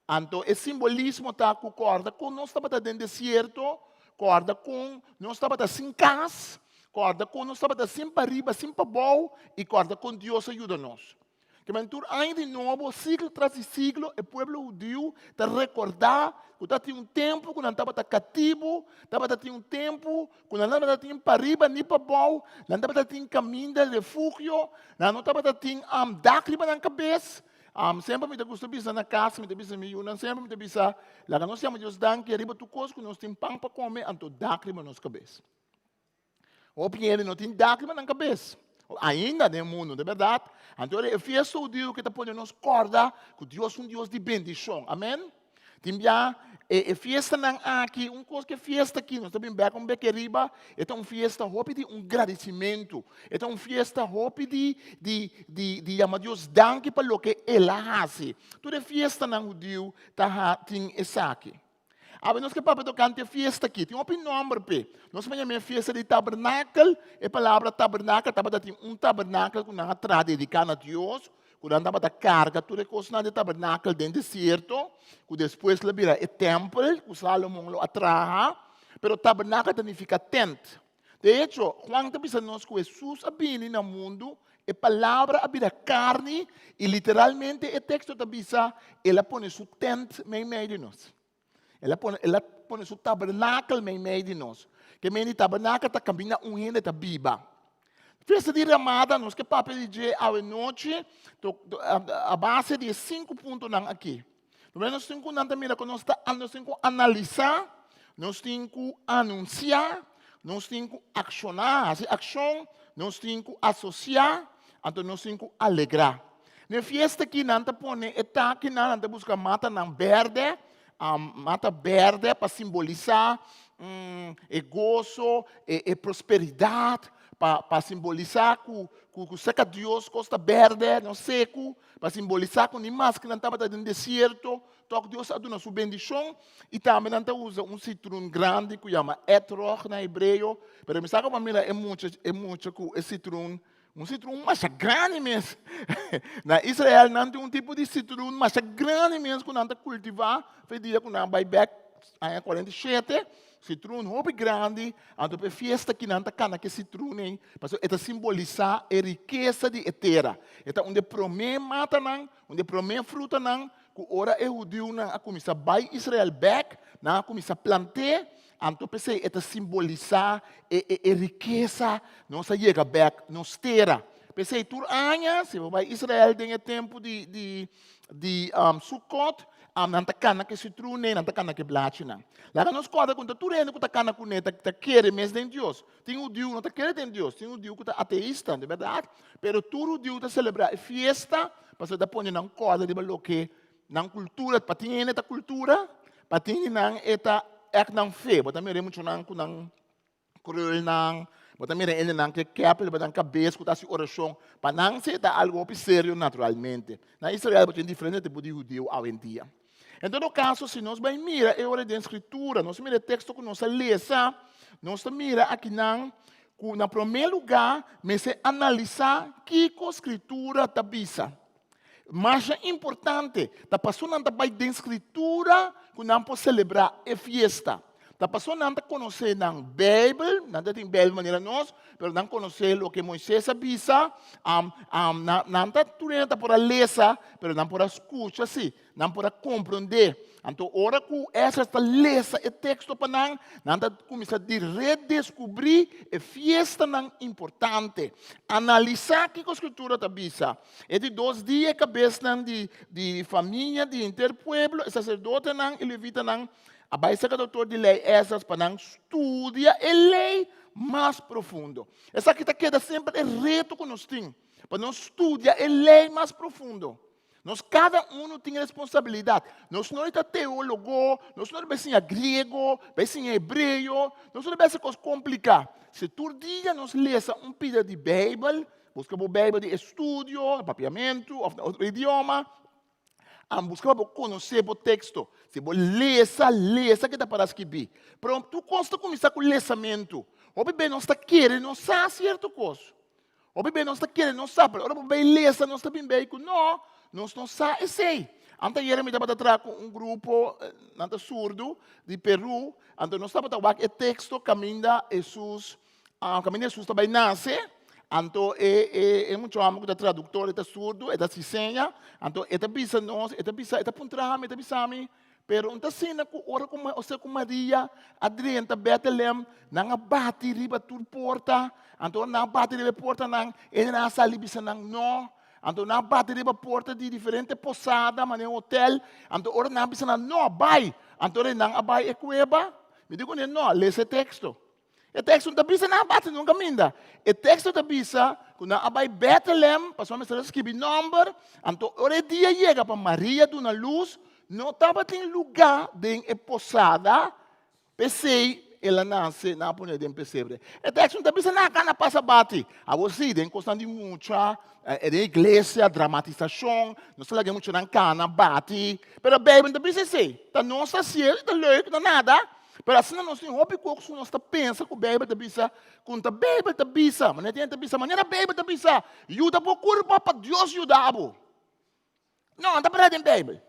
Então, o simbolismo está com corda com nós estamos dentro do deserto, corda com nós estamos sem casa, corda com nós estamos sem para riba, sem para baixo, e corda com Deus ajuda-nos. Que mentur ainda de novo, siglo tras siglo, o povo judeu está recordar que está um tempo que não estava cativo, estava um tempo que não estava para riba nem para baixo, não estava caminho de refúgio, não estava dágrima na cabeça. Sempre me gusta bisa na casa, me bisa me yun, sempre me bisa, lá nós chamamos Deus dan que arriba tu coisa que nós temos pão para comer, anto dágrima nos cabeça. O pinheiro não tem dágrima na cabeça. Ainda no mundo, de verdade. Então, é fiesta o Deus que está pondo nos corda, que Deus é um Deus de bendição. Amém? Timbia, é fiesta não aqui, coisa que é fiesta aqui, nós também bem com bequeriba, é uma fiesta hope de agradecimento, é uma fiesta hope de amar Deus danke para o que ela faz. Toda fiesta não o Deus tem essa aqui. Agora, nós que papai tocante fiesta aqui, tem um nome pe. Nós chamamos fiesta de tabernáculo, a palavra tabernáculo, tem um tabernáculo que não é dedicado a Deus, que não é carga, tudo é coisa de tabernáculo dentro do deserto, que depois ele vira o templo, que Salomão lo atraja, mas o tabernáculo significa tente. De hecho, quando pensamos que Jesus habita no mundo, a palavra habita carne, e literalmente o texto está ele põe sua tente no meio de nós. Ela põe seu tabernáculo no meio de nós. Que meio de tabernáculo está caminhando renda da Bíblia. Festa de Ramada, nós que papai diz à noite, a base de 5 pontos aqui. Nós temos que analisar, nós temos que anunciar, nós temos que accionar, ação, nós temos que associar, então nós temos que alegrar. Na festa que nós põe, está que nós busca mata na verde, mata verde para simbolizar gozo, prosperidade, para simbolizar que seca Deus costa verde, não seco, para simbolizar que nem mais que não estava no deserto, toque Deus a dar sua bendição, e também não usa citron grande que chama etrog na hebreu, mas me sabe como é muito que esse citron mais grande mesmo. Na Israel não tem tipo de citron mais grande mesmo que não cultivar, foi dia que não vai back em 47, citron muito grande, então a festa que não está que citron, porque é simbolizar a riqueza de terra. É onde promete mata não, onde promete fruta não, que ora é judeu não a começar a buy Israel back, não a começar a plantar. Então, pensei, é simbolizar a riqueza, não se chega back, não terra. Pensei, tur anos, se vai Israel tem tempo de Sukkot, não está cana que se trune, não está cana que blache não. Lá nós conta com tu rende que está cana com neta, que está querer mesmo em Deus. Tem o Deus não está querendo em Deus, tem o Deus que está ateísta, de verdade. Pero tu o Deus está celebrar a festa, para você pôr na corda de valor que na cultura, para ter esta cultura, para ter na esta não fé, mas também é muito não cruel não, mas também é não que capel, mas não cabeça, que está oração, para não ser algo sério naturalmente. Na Israel tem diferente tipo de judeu hoje em dia. Em todo caso, se nós vamos mirar a hora da escritura, nós mira o texto que nós lemos, nós mira aqui no primeiro lugar, mas analisar que a escritura está bisa. Mas é importante, a pessoa não vai da escritura que não pode celebrar a festa. A pessoa não conhece a Bíblia, não tem Bíblia maneira nós, mas não conhece o que Moisés avisa, não está tudo para ler, mas não para escutar, não para compreender. Então, ora que essa está ler o texto para não começar a redescobrir a festa não importante. Analisar que a escritura está avisa. É de 2 dias cabeça de família, de interpueblo, sacerdote não, e levita não. A base doutor de lei essas para não estudar a lei mais profundo. Essa aqui queda sempre o reto que nós temos, para nós estudar a lei mais profundo. Nós, cada um tem responsabilidade. Nós não somos teólogo, nós não somos grego, somos hebreu, nós não somos coisas complicadas. Se todo dia nós lemos pedido de Bíblia, buscamos Bíblia de estudo, papiamento, outro idioma, buscamos conhecer o texto. Se você lê, que dá para escrever. Pronto, tu consta começar com o lesamento. O bebê não está querendo, não sabe certo coisa. O bebê não está querendo, não sabe. Ora, o bebê lê, não está bem bem. Não, nós não sabemos, sei. Antes eu me estava atrás com grupo surdo de Peru. Então nós estávamos a o texto caminho Jesus também nasce. Então é muito amo que o tradutor é surdo, é cisenha. Então é bisa nós, é bisa, é puntrame, é bisami. Pero unta sina ko ora ko com Maria, adrienta Bethlehem, nang bati riba tur porta. Então nang bati riba porta nang na sali bisa nang no. Então, na bateria da porta de diferentes posadas, mas em hotel. Então, ora na bisa na no vai. Então, não vai é cueva. Me digo não, lê esse texto. O texto da bisa na bate nunca minda. O texto da bisa, quando na vai Bethlehem, passou a me escrever número. Então, ora dia chega para Maria do na luz, não estava em lugar de posada, pensei ela nasce na punha de pesebre. O texto da bisa na cana passa bate. A você tem constante muita é da igreja, dramatização, não se lá muito na cana bate. Pero bem, da bisa sei, tá nossa cielo, tá leuk, tá nada. Pero assim nós temos hobby com nós está pensa com bebe da bisa, com a bebe da bisa, mas não tem da bisa, maneira bebe da bisa. Ajuda por curva para Deus ajudar-bo. Não, tá para dentro bebe.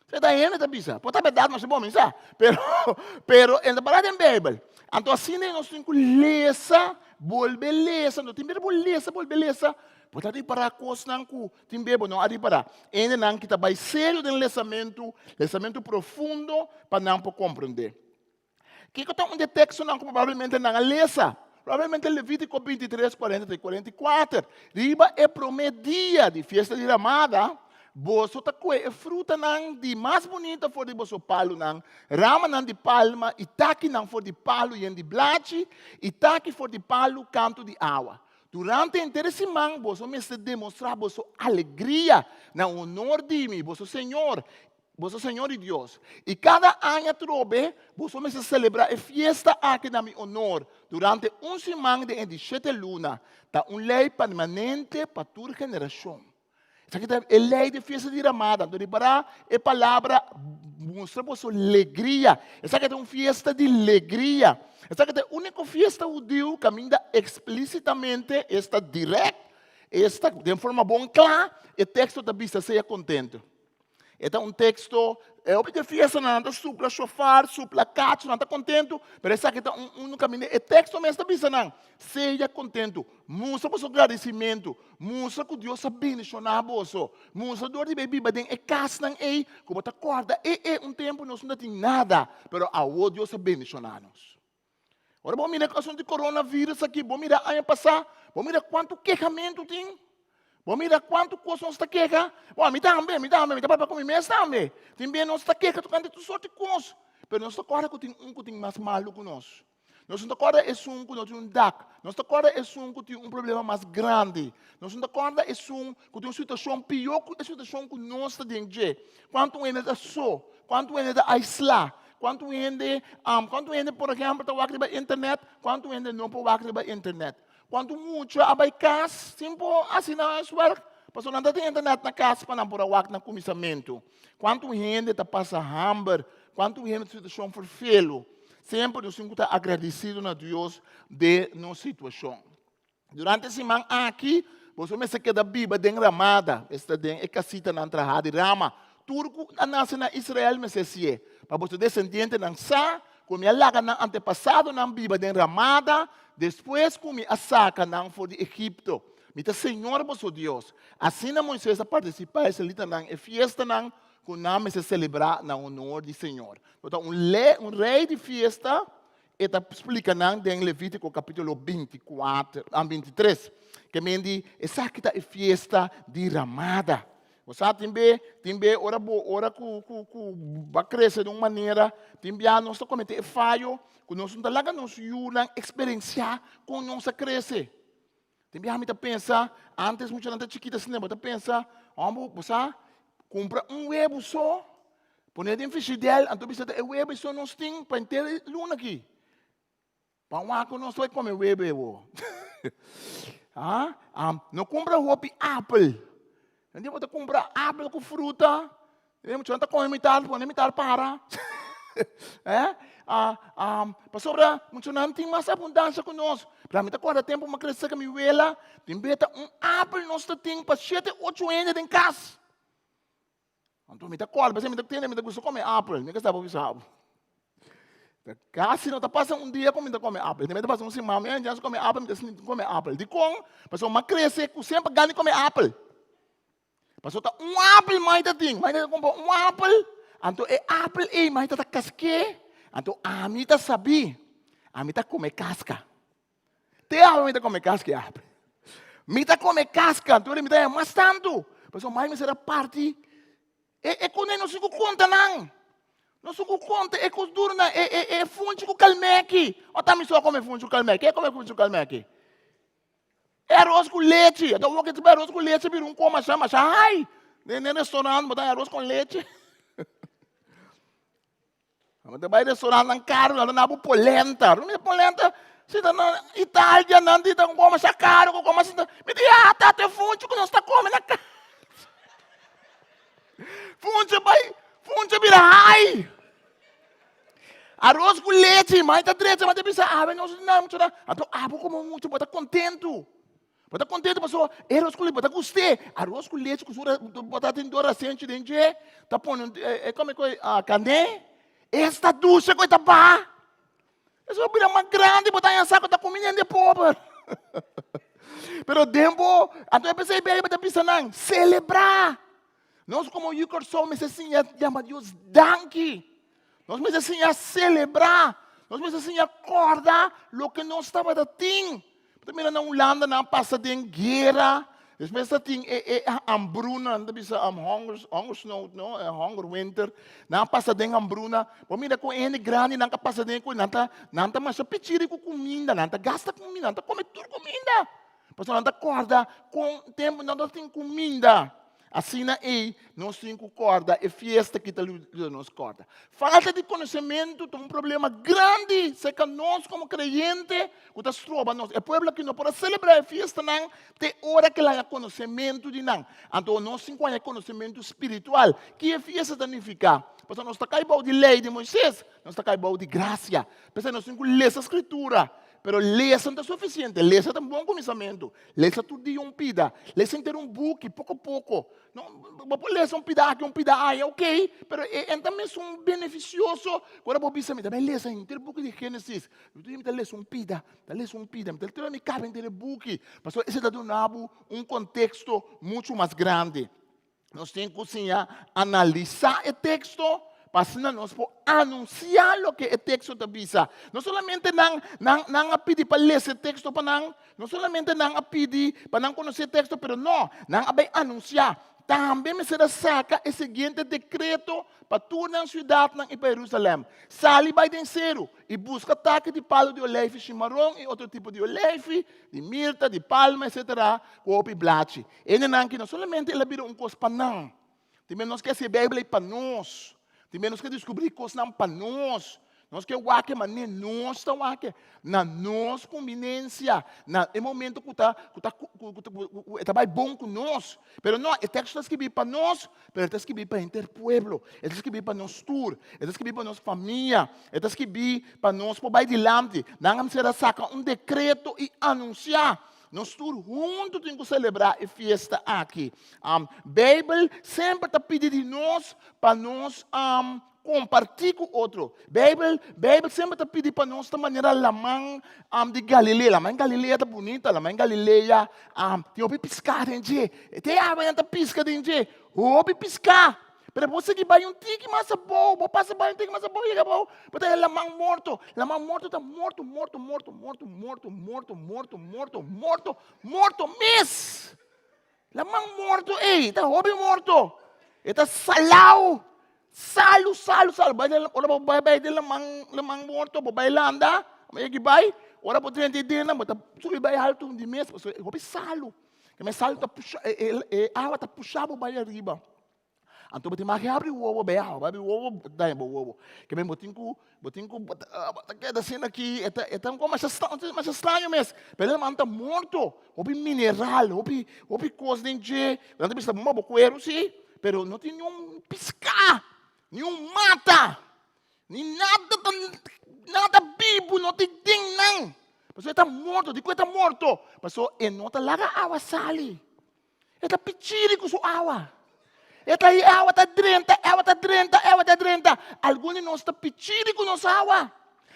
Você está indo da bisa. Pode estar verdade, mas é bom, mensa. Pero ainda para dentro bebe. Então assim nós temos que ler, volver ler, não tem que volver ler. Pode estar para a coisa não que tem bebo não ali para. Ainda não que está bem sério do lesamento profundo para não compreender. Que está um texto não provavelmente não lesa. Provavelmente Levítico 23, 40 e 44. Riba é prometia de festa de ramada. Boso ta kwe fruta nang di mais bonita for di boso palo nang rama nang di palma itaki nang for di palo yen di blachi itaki for di palo canto di água. Durante inteiro semana boso me se demonstrar boso alegria na honor de mim boso Senhor e Deus. E cada ano trobe boso me se celebrar a fiesta aqui na mi honor durante semana de 7 luna ta lei permanente para toda geração. Essa aqui é a lei de festa de ramada. Então, para a palavra mostra a sua alegria. Essa aqui é uma festa de alegria. Essa aqui é a única festa judeu que caminha explicitamente, está direta, está de forma bem clara, e o texto da Bíblia seja contente. Este é um texto, a fiesta não está supla chofar, supla cacho, não está contente, mas essa aqui é um caminho. O texto mesmo da Bíblia não, seja contente. Mostra o seu agradecimento, mostra que Deus abençoa a você, mostra dor de bebê, mas é casa não é, como você acorda, é tempo nós não temos nada, mas a Deus abençoa-nos. Agora vamos mirar a questão de coronavírus aqui, vamos mirar ano passado, vamos mirar quanto queixamento tem. Vamos mirar quanto coisa nós está queja. Me dá para comer mesmo também. Também nós está queja, tu canta tu sorte coisa. Mas nós está agora que tem mais malo que nós. Nós está agora é que nós tem um DAC. Nós está agora é que tem um problema mais grande. Nós está agora é que tem uma situação pior que a situação que nós está dentro. Quanto ainda só, quanto ainda aislar. Quanto ainda, por exemplo, está aqui na internet, quanto ainda não pode aqui na internet. Quando muito abai cas, simpo assim não é suar, Pastor, não tem internet na casa para não por awak na comissamento. Quanto gente está passando hambre, quanto gente está situação verfelo. Sempre nós temos que estar agradecidos a Deus de nossa situação. Durante a semana aqui, você me se queda biba den ramada, esta den casita na entrada de rama. Turco nasce na Israel me se sie. Para você descendente não sa, como a laga na antepassado na biba den ramada, depois como a saca não for de Egipto. Mita Senhor vosso Deus. Assim na Moisés a participar essa lita não é fiesta não, com nome se celebrar na honor de Senhor. Então um rei de fiesta eta explica não em Levítico capítulo 24 a 23. Que mendi essa aqui é fiesta de ramada. Você timbe ora vai crescer de uma maneira, timbe nós cometer falho, que nós não laga nos yulang experienciar com nossa crescer. Timbe a mim pensa, antes muito antes chiquita cinema, pensa, você compra huevo só, põe dentro frigideira, então você tem huevo só nós tem para inteiro luna aqui. Para um aco nós vai comer huevo. Não compra roupa Apple. Não pode comprar Apple com fruta. Não pode comer metade para. Pastor, não tem mais abundância conosco. Para mim, agora tempo uma crescer que me vela, tem beta Apple nós tem para 7, 8 anos em casa. Então, me acorda, mas me tem, me gusta comer Apple, me gusta sabe. Kasi não está passando dia como ainda come Apple. Também está passando assim, mãe, já come Apple, me come Apple. De com, mas uma cresce que sempre ganha comer Apple. Pastor, tá Apple mais da ting, mais da compra Apple. Então é Apple mais da casque. Então a mim tá sabi, a mim tá come casca. Te a mim tá come casca Apple. Me tá come casca, então ele me dá mais tanto. Pastor, mais me será parte. Quando não se conta não. Não se conta, que os duros é funde com calmeque. Ou também só come funde com calmeque. Quem come funde com calmeque? É arroz com leite. Então, o que tiver arroz com leite, vira coma, chama. Ai, nem restaurante, botar arroz com leite. Mas vai restaurante, não caro, não dá polenta. Não é polenta. Se está na Itália, não está com coma, se caro, com coma, se está... Me diz, tá, tem funde que nós está comendo na casa. Funde vira ai. Arroz com leite, mas tá triste, mas pensa, mas não, então, vou comer muito, vou estar contente. Vou estar contente, pessoal. Arroz com leite, vou estar gostei. Arroz com leite, vou estar tendo adolescente dentro, tá pondo, como é que a carne? Esta ducha que está pá. Isso é uma grande, botar em saco, tá comendo de pobre. Pero tempo, então eu pensei, bem, eu pensei, não, celebrar. Nós, como Yucor Sol, me ensinamos a chamar Deus danke. Nós me ensinamos a celebrar. Nós me ensinamos a acordar o que nós estávamos a ter. Também na Holanda, não passa de guerra. Depois tem hambruna, não precisa hungersnood, hunger winter. Não passa de hambruna. Pamira com N grande, não passa de com não mais pedir com comida, não gasta comida, não come tudo comida. Porque não acorda com tempo, não tem comida. Assim nós temos corda, é fiesta que nos corda. Falta de conhecimento é um problema grande. Se que nós, como crentes, é povo que não pode celebrar a fiesta, não tem hora que lá conhecimento de não. Então, nós temos conhecimento espiritual. Que a fiesta significa? Porque nós estamos caindo de lei de Moisés, nós estamos caindo de graça. Porque nós temos que ler a escritura. Pero leça não é suficiente, leça tem um bom conhecimento, leça tudo de pida, leça ter um book, pouco a pouco. Não pode ler um pida aqui, um pida aí, ok, pero também é beneficioso. Agora vou pensar, também leça ter um book de Gênesis, eu tenho que ler um pida, então me cabe ter um book, mas esse dá um contexto muito mais grande. Nós temos que analisar o texto, para nós anunciar o que o texto está. Não somente não pedir para ler esse texto, não somente não pedir para não conhecer o texto, mas não anunciar. Também me será saca o seguinte decreto para toda a cidade e para Jerusalém. Sali vai denseiro e busca ataque de palo de olive, chimarrão e outro tipo de olive, de mirta, de palma, etc. Copo e blate. Ele não somente ele vira coisa para não. Também nós queremos a Bíblia para nós. Também nós queremos descobrir coisas não para nós. Nós que wake, mas nem nós está wake. Na nossa conveniência, no momento que está bem bom com nós. Pero não, o texto está escrito para nós, mas está escrito para o interpueblo. Está escrito para nós tour, está escrito para nossa família, está escrito para nós por baixo de lante. Não será sacar decreto e anunciar. Nós todos juntos temos que celebrar a festa aqui. Bíblia sempre está pedindo de nós para nós compartilhar com o outro. Bíblia sempre está pedindo para nós da maneira lamang de Galileia. Lamang Galileia está bonita, lamang Galileia tem o piscar dentro. Tem a banha pisca dentro. O piscar. Pero você que vai tique mais bom, vou passar vai tique mais bom, chega bom. Porque é lamang morto está morto, miss. Lamang morto, ei, tá hobby morto. Está salau. Salo. Vai de lamang morto, vai lá andar, mas que vai, ora por 30 dias, mas subi vai alto de mês, hobby salo. Que me salo tá puxa, água tá puxado vai arriba. Então, você vai abrir o ovo, vai abrir o ovo, dá o ovo. Que me botinho, da cena aqui, é tão como mais estranho mesmo. Pero ele está morto, houve mineral, houve coisa dentro. Não tem visto uma bocoeiro, sim, pero não tem nenhum piscar, nenhum mata, nem nada vivo, não tem não. Mas ele está morto, de que está morto? Mas ele não está lá a água sali. Ele está pedindo com sua água. Esta água está drenta. Alguns de nós estão pedindo com nossa água.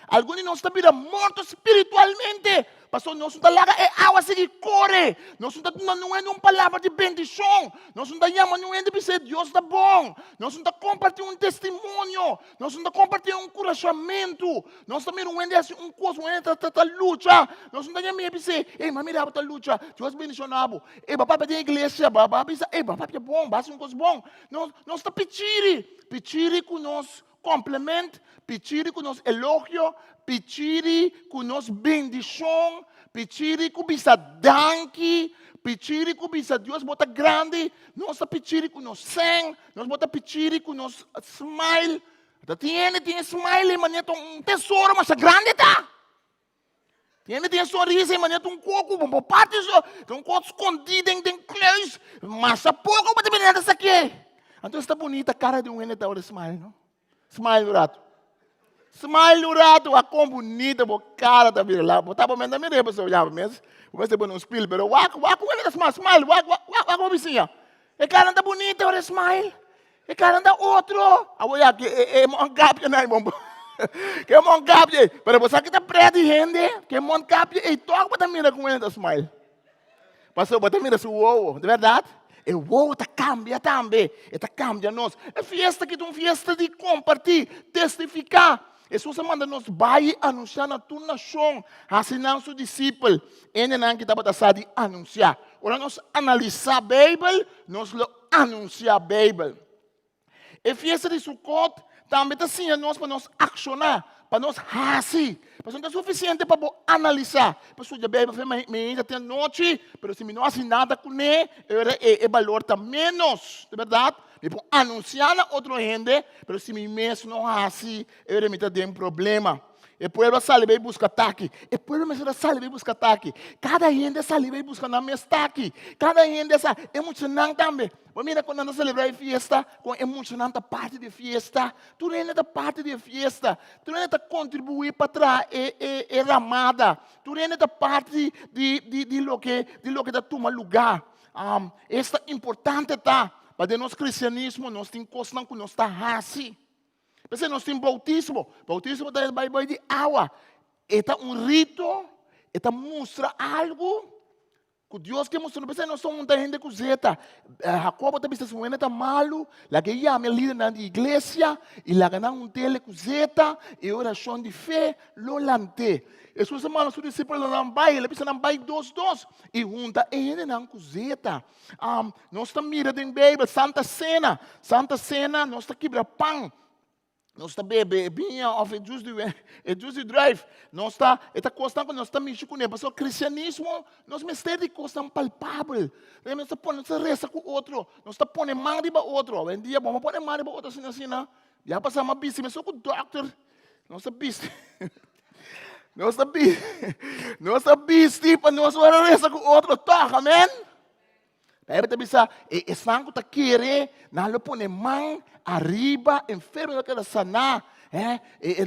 Alguns de nós estão mortos espiritualmente. Pastor, nós estamos lá, a água segue corre. Nós não é uma palavra de bendição. Nós não estamos não é de dizer Deus está bom. Nós não estamos compartilhando um testemunho. Nós não estamos compartilhando um encorajamento. Nós também não é de um coisa, não é de luta. Nós não estamos dizer, ei, mas mira, está luta. Deus bendicionado. Ei, papai vai ter igreja, papai pensa, ei, papai é bom, vai ser uma coisa bom. Nós estamos pedindo com nós complemento, pedir com nós elogio, pedir com nós bendição, pedir com bisa danke, pedir com bisa Deus bota grande, nós pedir com nós sem, nós bota pedir com nós smile. Tem smile, mas é tesouro, mas é grande tá. Tem sorriso, mas é coco, bom parte só, tem coco escondido em clãs, mas a pouco para terminar isso aqui. Então está bonita a cara de homem da hora smile, não? Smile no rato, a como bonita, a cara da vida lá. Botava mesmo, me lembro, eu olhava mesmo. Vou ver se espelho, pero waco, ele smile, waco, vizinha. E cara anda bonita, olha smile. E cara anda outro. A olhar que é moncapia, não é bom. Que é moncapia, pero você que está preto e rende, que é moncapia, e toca para mira com ele da smile. Passou, bota mira seu ovo, de verdade. E o ovo está cambia também, está cambia nós. É festa que é uma festa de compartilhar, testificar. Jesus manda nós vai anunciar na tua nação, assim não sou discípulo, ainda não que estava de anunciar. Ora nós analisar a Bíblia, nós anunciar a Bíblia. E festa de Sukkot também está assim, nós para nós acionar, para nós assim. Mas não é suficiente para analisar. Pessoal, a Bíblia fala, me ainda tem noite, mas se não assim nada com ele, o valor está menos, de verdade. Me pode anunciar a outra gente, mas se me mesmo não assim, eu me tem um problema. O povo sale e busca ataque. O povo sale e busca ataque. Cada gente sale e busca na mesma ataque. Cada gente sale emocionante também. Mira, quando nós celebramos a festa, com emocionante parte da festa, tu não é da parte da festa, tu não é da contribuir para trás e ramada, tu não é da parte de lo que da toma lugar. Esta importante tá, para o nosso cristianismo, nós temos coisas que nós está assim. Porque nós temos bautismo da Bíblia de água. É um rito, mostra algo que Deus quer mostrar. Porque nós somos muita gente que zeta. Jacob está pensando que é malo, lá que ia me líder na igreja, e lá que não tem que zeta, e oração de fé, lo lante. E suas irmãs, seus discípulos não vai, ele pensa não vai dois, e junta, e ele não zeta. Nós estamos mirando em Bíblia, Santa Cena, nós estamos quebrando pão. Nós estamos bebendo of juice drive. Nós está costando que nós estamos mexendo com ele. Mas o cristianismo, nós mexemos de coisa palpável. Nós estamos reza com o outro. Nós estamos pondo mão de outro. Um dia vamos pôr mão de outro assim. Já passamos a bici, mas só com o doctor. Não está visto. Não está visto. Não está visto para nós orar com outro toque, amém? Aí você pensa, estão que querer, não põe mão arriba, enfermo não quer sanar,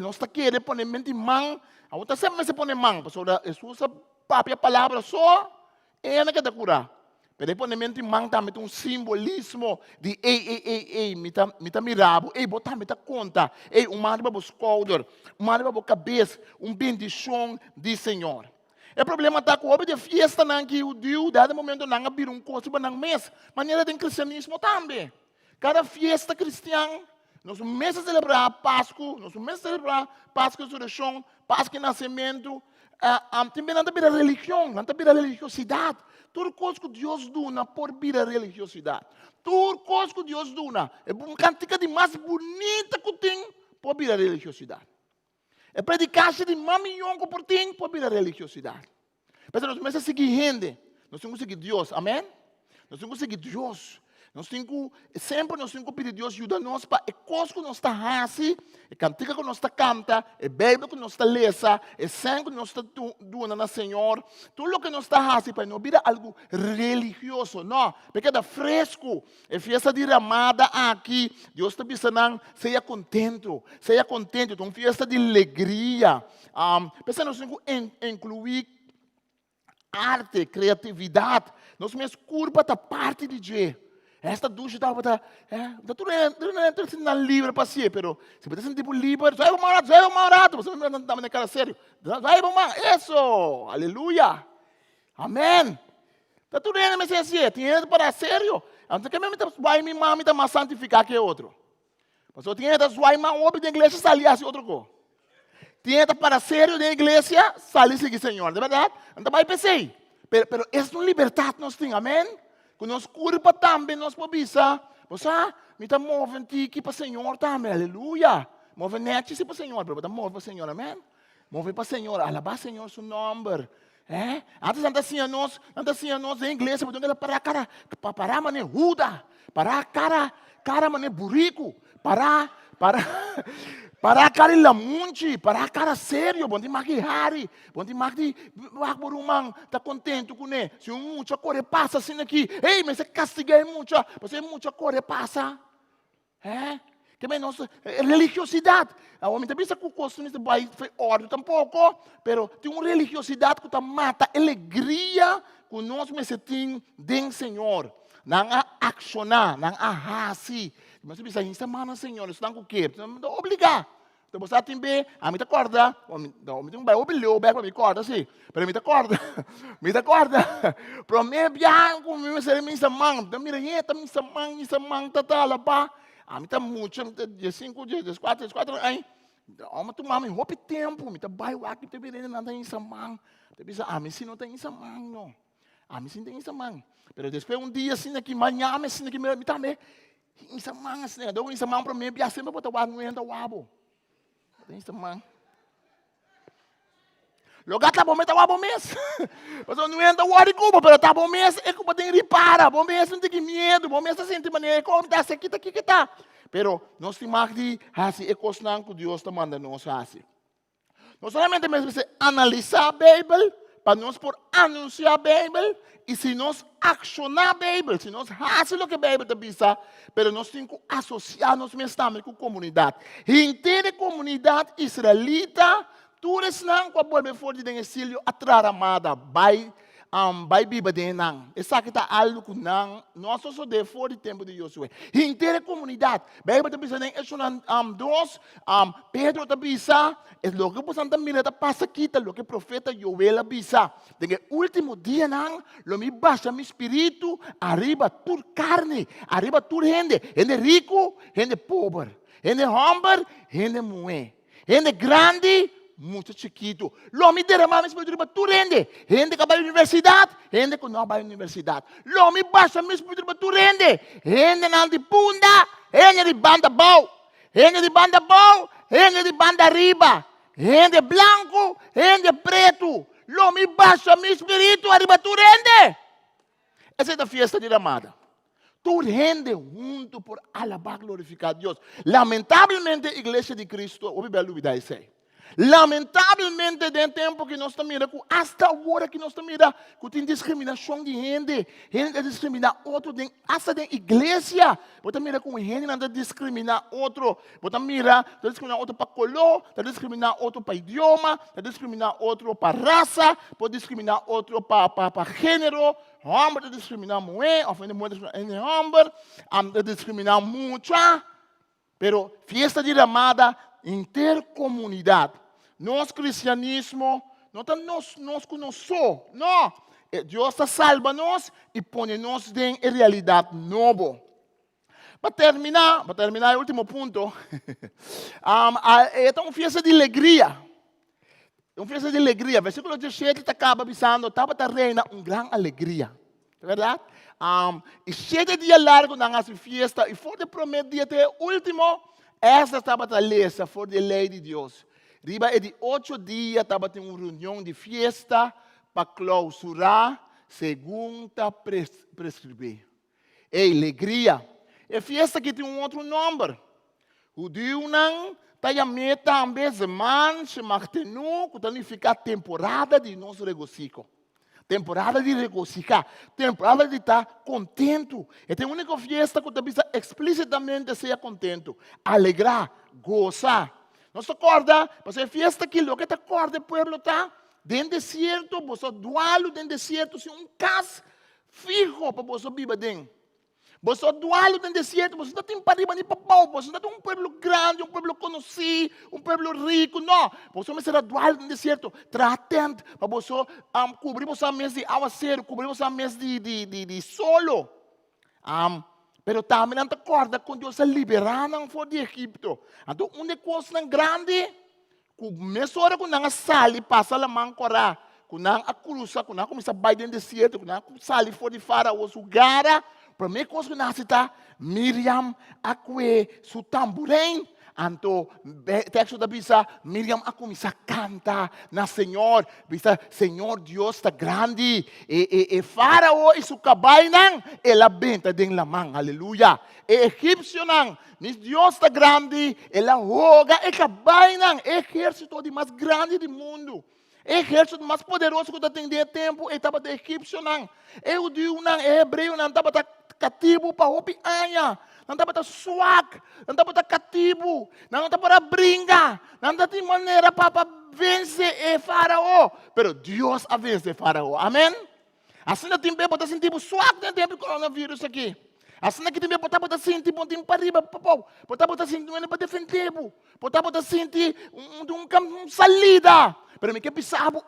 não está querendo pôr mão, a outra sempre se põe mão, pessoal, usa a palavra só, não quer curar. Pero põe mão também tem um simbolismo de me tá mirabo, botar me tá conta, mano para o shoulder, mano para a cabeça, bendição de Senhor. O problema está com o de festa que o Deus, dado momento, não abrir coisa para não mês. Maneira de cristianismo também. Cada festa cristã, nós vamos celebrar Páscoa, nós vamos celebrar Páscoa, ressurreição, Páscoa, nascimento. Também não tem religião, não tem religiosidade. Tudo coisa que Deus dá por vir a religiosidade. Tudo coisa que Deus dá. É uma cantiga de mais bonita que tem por vir a religiosidade. É predicar de mamilhão por tem por vir a religiosidade. Mas nós temos que seguir gente. Nós temos que seguir Deus. Amém? Nós temos que seguir Deus. Sempre nós temos que pedir Deus ajuda-nos para a coisa que nós está assim, a cantiga que nós está canta, a Bíblia que nós está lesa, a sangue que nós está doando na Senhor. Tudo o que nós está assim para não vir algo religioso, não. Porque é fresco. A festa derramada aqui, Deus está pensando, seja contento. Então, festa de alegria. Pensa nós temos que incluir arte, criatividade. Nós temos curva da parte de Deus. Esta ducha estava tudo na livre para si, pero se você sentir livre, vai barato, você não está na cara sério, vai isso, aleluia, amém. Está tudo bem, mas assim, tem para sério. Então que mesmo vai me mami tá mais santificar que outro. Mas eu tinha das vai mais obra da igreja salir assim outro co. Tinha para sério da igreja salir seguir Senhor, de verdade. Então vai pensei, pero essa liberdade nós temos, amém. Quando nós curva também, nós podemos você me está movendo aqui para o Senhor também, aleluia. Move net para o Senhor, para move para o Senhor, amém? Move para o Senhor, alabar o Senhor seu nome. Antes nós em inglês, porque para mané ruda, para cara mané burrico, para cara lamunchi, para cara sério, bom de maquihari, bom de burumang, tá contente com ele. Se muita coisa passa assim aqui, mas você castiga muito, você muita coisa passa. Que bem nossa religiosidade. A homem também sabe que o costume de vai ordem tampouco, pero tem uma religiosidade que mata a alegria que nós me sentimos dentro do Senhor. Não a accionar, não a raci. Mas você pensa, semana, Senhor, isso não é o quê? Não obrigar. Então você tem bem, a mim te acorda, me tem um bem obilhou, bem para me acorda, assim. Pero me te acorda, Para mim, biar comigo, será minha semana. Então, mira, minha semana, tá lá, pá. A mim tá muito, de 5 dias, de 4, aí. Mas tu mami, roupa tempo, me tá bairro aqui, te virei, não tem semana. Você pensa, a mim sim não tem semana, não. A mim sim tem semana. Pero depois dia, assim, aqui, manhã, assim, aqui, me também. Isa mang assim, dou isa mang para mim, biasa sempre botar o não entra o abo. Tem isa mang. Logo tá bom, tá o abo mês. Mas não entra o abo cuba, pero tá bom mês, é cuba tem repara, bom mês não tem medo, bom mês sente maneira como tá aqui que tá. Pero nós temos que assim é coisa que Deus está mandando nós assim. Nós solamente mesmo analisar a Bíblia, para nós por anunciar a Bíblia. E se nós accionar a Bíblia, se nós fazemos o que a Bíblia diz, mas nós temos que associar-nos mesmo com a comunidade. Inteira comunidade israelita, todos não podem fora de exílio atrás amada, vai Bíblia de não. Essa que está algo que não, nós só de fora do tempo de Josué. Inteira comunidade, Bíblia diz Pedro diz, é o que você também passa aqui, o que o profeta Joel diz. No último dia, não, lo me baixa meu espírito, arriba toda carne, arriba toda gente rico, gente pobre, gente humble, gente mulher, gente grande, muito chiquito. Lo me derramar meu espírito para toda gente que vai à universidade, gente que não vai à universidade. Lo me baixa meu espírito para toda gente não de bunda, gente de banda bom, gente de banda bom, gente de banda arriba, gente branco, gente preto. Lo me baixa meu espírito arriba toda gente. Essa é a festa de Ramada. Toda gente junto por alabar, glorificar a Deus. Lamentavelmente, a igreja de Cristo, o Bíblia duvida isso aí. Lamentavelmente, tem tempo que nós estamos mirando, hasta agora que nós estamos mirando, que tem discriminação de gente discrimina outro, hasta da igreja, você mira com gente não discrimina outro, você mira, está discriminar outro para color, está discriminar outro para idioma, está discriminar outro para raça, pode discriminar outro para gênero, homem está discriminar mulher, ofende mulher discriminar homem, está discriminar muito, pero fiesta de ramada, intercomunidade. Nós, cristianismo, não está nós conhecemos, não. Deus está salva-nos e põe-nos em realidade nova. Para terminar, o último ponto, é uma festa de alegria. É uma festa de alegria. Versículo 17 acaba avisando, estava reina uma grande alegria. É verdade? E 7 dias largos na nossa festa, e foi de prometer dia até o último, essa estava a lesa, foi a lei de Deus. Riba é de 8 dias, estava tendo uma reunião de festa para clausurar, segundo prescrever. É alegria. É festa que tem um outro nome. O Deus não está a meta em vez de man, se martenu, que significa temporada de nosso regocijo. Temporada de regocijar, temporada de estar contento. É a única festa que você explicitamente ser contento, alegrar, gozar. Não se acorda? Mas é festa que o que te acorda, o povo está dentro do deserto, você dualo dentro do deserto, se um cas fijo para você viver dentro. Você dualo dentro do deserto, você não tem para riba nem para pau, você não tem um povo grande, um povo conhecido, um povo rico, não. Você não será dualo dentro do deserto, tratando para você cobrir você mês de aguaceiro, cobrir você mês de solo. Pero também não te acorda quando Deus se liberaram fora de Egipto. Então, uma coisa grande, que mesmo hora que não sai, passa a mão corá, que não a cruza, que não começa a bater dentro do deserto, que não sai fora de Faraó, o gara. Para mim, coisa que nasce está Miriam, aqui, su tamborim. Então, o texto da Bíblia, Miriam começa a cantar na Senhor. Bisa, Senhor Deus está grande. E Faraó e su cabaina, ela benta dentro da mão. Aleluia. E egípcio não. Mas Deus está grande. Ela roga. E cabaina, exército mais grande do mundo. Exército mais poderoso que tem de tempo. E estava de egípcio não. E o Deus não, hebreu não, estava cativo para o pianha. Não estava swag, não estava cativo, não estava brinca, não estava maneira para vencer Faraó. Pero Deus a vence Faraó. Amém? Assim não tem bem para sentir swag dentro do coronavírus aqui. Assim não tem bem para sentir um tempo para riba, para sentir para defender, para sentir um salida. Pero me que pensava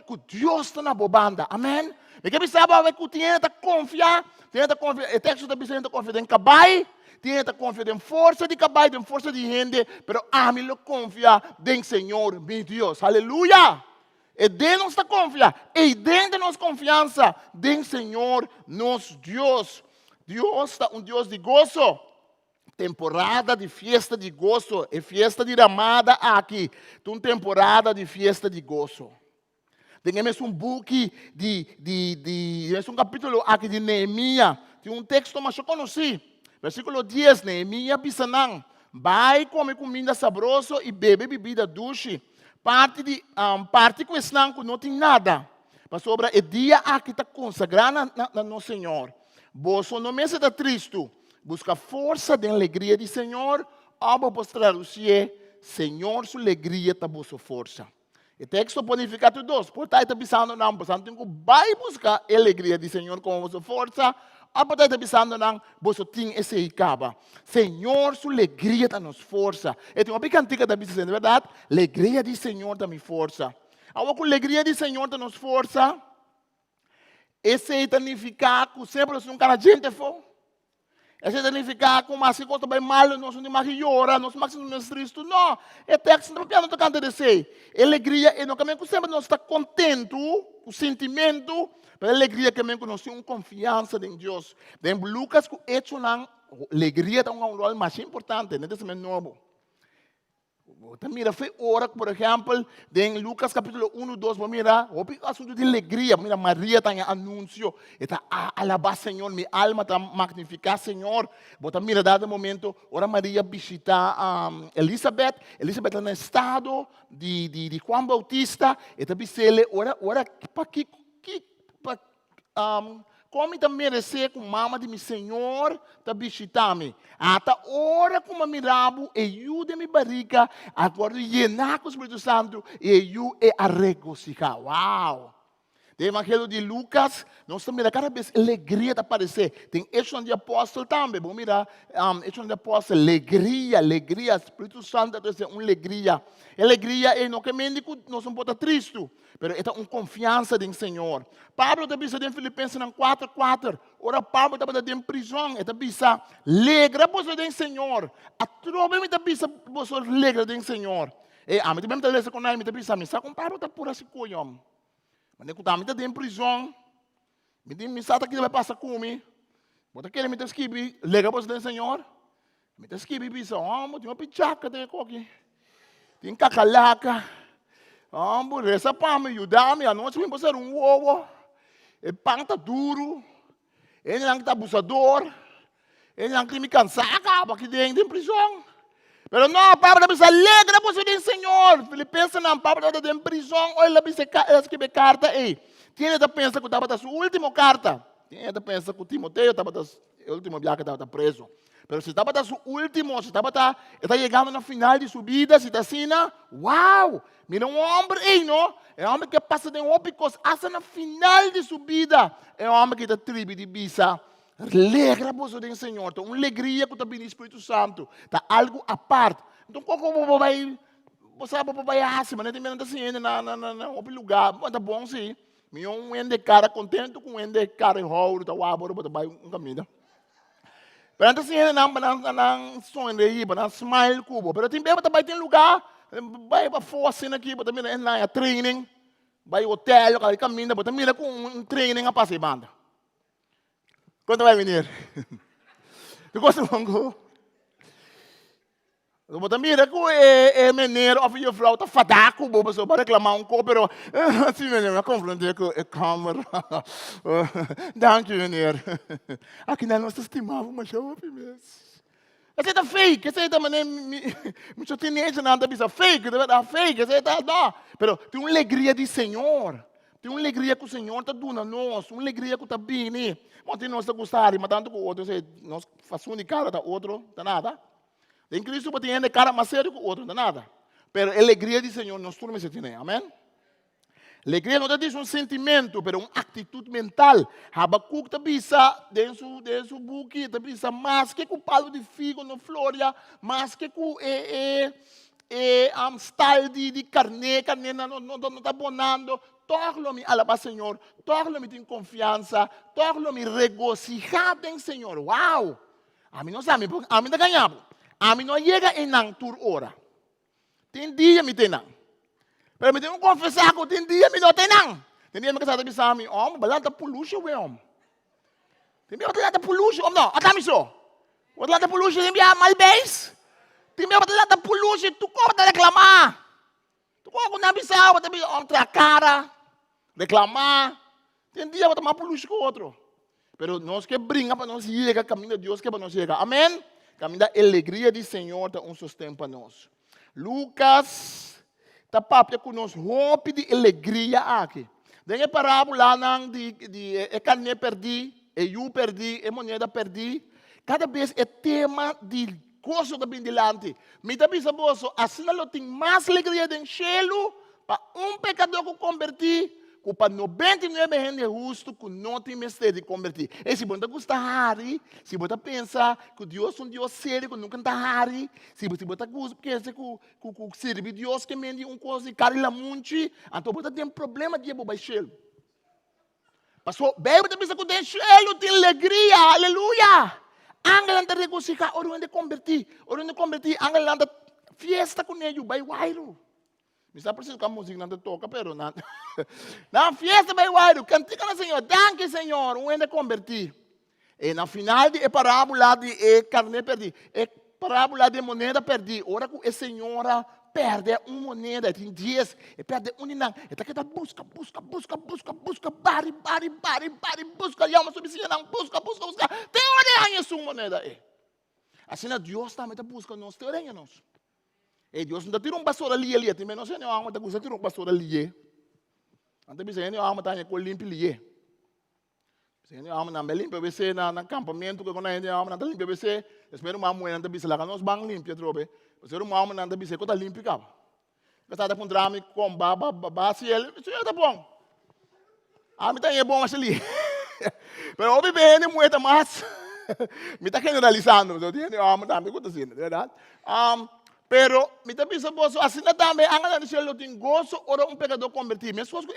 que Deus está na bobanda. Amém? Me que pensava que tinha que confiar. O texto da Bíblia tem confiança em cabai, tem confiança em força de cabai, em força de gente, mas a mim eu confio em Senhor, meu Deus, aleluia! E de nossa confiança, e dentro de nossa confiança, em Senhor, nosso Deus. Deus está um Deus de gozo, temporada de festa de gozo, e festa de ramada aqui, uma temporada de festa de gozo. Temos um book um capítulo aqui de Neemias. Tem um texto mais eu conheci. Versículo 10, Neemias bisanang. Vai comer comida saborosa e bebe bebida doce. Parte com esse que não tem nada. Mas sobre o dia aqui está consagrado no Senhor. Você não me está triste. Busca força da alegria do Senhor. Ou para traduzir, Senhor, sua alegria está boa força. O texto pode ficar tudo dois. Portanto, está pensando, não, portanto, vai buscar a alegria do Senhor com a sua força. Ou portanto, está pensando, não, você tem esse icaba. Senhor, sua alegria está nos força. E tem uma pequena antiga da Bíblia, verdade? Alegria do Senhor está nos força. Agora, com a alegria do Senhor está nos força, esse significa que sempre se um cara gente for. Esse significa que uma coisa bem mal, nós não mais llora, nós mais não estamos tristes. Não, é texto não é para cantar desse. Alegria é no caminho que sempre nós está contento, o sentimento, mas alegria que também nós temos confiança em Deus. Em Lucas que hecho na alegria tem um rol mais importante nesse momento novo. Mira, foi hora, por exemplo, em Lucas capítulo 1, 2, mira, o assunto de alegria, mira, Maria tem anúncio, está alabar Senhor, minha alma está magnificar Senhor. Bota mira, dado momento, ora Maria visita Elizabeth está no estado de Juan Bautista, está bisele, ora, para que como está merecer com mama de meu Senhor, está visitando-me. Até ora como mirabo, e ajuda me barriga, agora llenar com o Espírito Santo, e eu a regocijar. Uau! Do Evangelho de Lucas, nós estamos mirando cada vez alegria de aparecer. Tem Hechos de Apóstolo também. Vamos mirar Hechos de Apóstolo, alegria, Espírito Santo é uma alegria. Alegria é não que mendigo, nós somos tristes, mas é uma confiança em Senhor. Pablo também está em Filipenses 4:4. Ora, Pablo estava em prisão, ele está alegre por em Senhor. A tropa me está por alegre em Senhor. E a mim também está lendo com ele, me está pensando, com Pablo está por assim coisa. Mas eu estava em prisão, me diz, me sabe que vai passar comigo. Bota aquele, me escrevi, lega para o Senhor. Me escrevi, pensa, tem uma pichaca, tem aqui. Tem cacalaca. Reza para me ajudar, a noite me passar ovo. E pão está duro. Ele não está abusador. Ele não quer me cansar, acaba aqui dentro de prisão. Pero não, Pablo está alegre por ser Senhor. Filipenses não, Pablo está em prisão. Olha, ele escreve carta. Ei, tinha que pensar que estava na sua última carta. Tinha que pensar que o Timoteo estava no último viagem, estava preso. Mas se estava na sua última, se está chegando no final de sua vida, se está assim, uau! Mira um homem, ei, não? É um homem que passa de ópicos até no final de sua vida. É um homem que está tribo de bisa. Alegre por ser Senhor, então uma alegria que está vindo do Espírito Santo, está algo à parte. Então, como você vai assim, mas não tem assim, não lugar, mas tá bom sim. Me ende cara contente com ende cara enrolo, tá uau, bota vai um caminho. Mas assim, não sonho aí, não smile cubo, mas tem bem, vai ter lugar, vai para força aqui, bota mira na training, vai hotel, aquele caminho, bota mira com um training a passar banda. Quando vai vir? Tu gosta de mango? Eu vou mira que é menino, a filha flauta fadaco, bobo, só para reclamar pero assim menino, confrontar com a câmera. Danke, menino. Aqui não nos estimava, mas eu primeiro. Essa é fake, essa é maneira, muito teenager nada bisa fake, fake, essa é não. Pero tem uma alegria de Senhor. Tem uma alegria que o Senhor está dando a nós, uma alegria que está vindo. Mas tem nós gostar, mas tanto que o outro, nós fazemos de cara, tá outro, tá nada. Em Cristo, tem de cara mais sério que o outro, tá nada. Mas a alegria do Senhor, nós todos se tem, amém? Alegria não é um sentimento, mas uma atitude mental. Habacuc está bisa, dentro do book, está bisa, mais que com o palo de figo na Flórida, mais que com style de carne não está bonando. Torna-me alabar Senhor, torna-me em confiança, torna-me regocijado em Senhor. Uau! A mim não sabe, a mim não ganhamos. A mim não chega em não tur hora. Tem dia me tem não. Pero me tem que confessar que tem dia me não tem não. Tem dia me que sabe a mim, balada poluche o homem. Tem dia balada poluche, não, atami so. Balada poluche tem dia malbês. Tem dia balada poluche, tu corta reclamar. Tu corta na bisau, tem outra cara. Reclamar, tem dia para tomar poluche com o outro. Mas nós que brinca para nós chegar, caminho de Deus que para nós chegar. Amém? Caminho da alegria do Senhor está sustento para nós. Lucas está papo com nós, rompe de alegria aqui. Tem a parábola de carne perdi, eu perdi, moneda perdi. Cada vez é tema de coisa que vem delante. Me dá bisa bolso, assim não tem mais alegria do cielo para um pecador que convertir. Para 99 gente justo que não tem mistério de convertir. E se você gosta de se você pensa que Deus é um Deus sério, que nunca está hari, se você pensa que serve Deus que mende uma coisa e cari la munchi, então você tem um problema de ir para o céu. Pastor, você pensa que o céu tem alegria, aleluia. Angel anda regocijar, ora onde convertir, angel anda fiesta com ele, vai wairo. Me está precisando que a música não toca, pero não. Na fiesta vai wairo, cantica no Senhor, danke Senhor, onde convertir. E na final de parábola de carne perdi, parábola de moneda perdi. Ora que a senhora perde uma moneda, tem 10, e perde um não. E tá que busca, bari, busca, e uma subsídia, não, busca. Tem hora sua moneda, assim, Deus também busca nós, tem hora nós. E Deus não tira basura ali, também não sei, não, mas Deus tira basura ali. Então, bisa ini orang matanya kau limpi liye. Bisa ini orang nak limpi BC na campamento que quando ini orang nak limpi BC, espero mamu nanti bisa lah kan os bang limpi trobe. Espero mamu nanti bisa kau tak limpi kau. Kata ada pun drama com baba siel, isso é tá bom. A mim tá é bom mas ali. Pero obi bem ini muita mas. Me tá generalizando, so dia ini orang também kau tak sini, verdade? Pero, me tá pensando, assim também, anga na cielo tem gozo, ora pecador convertido. Minhas coisas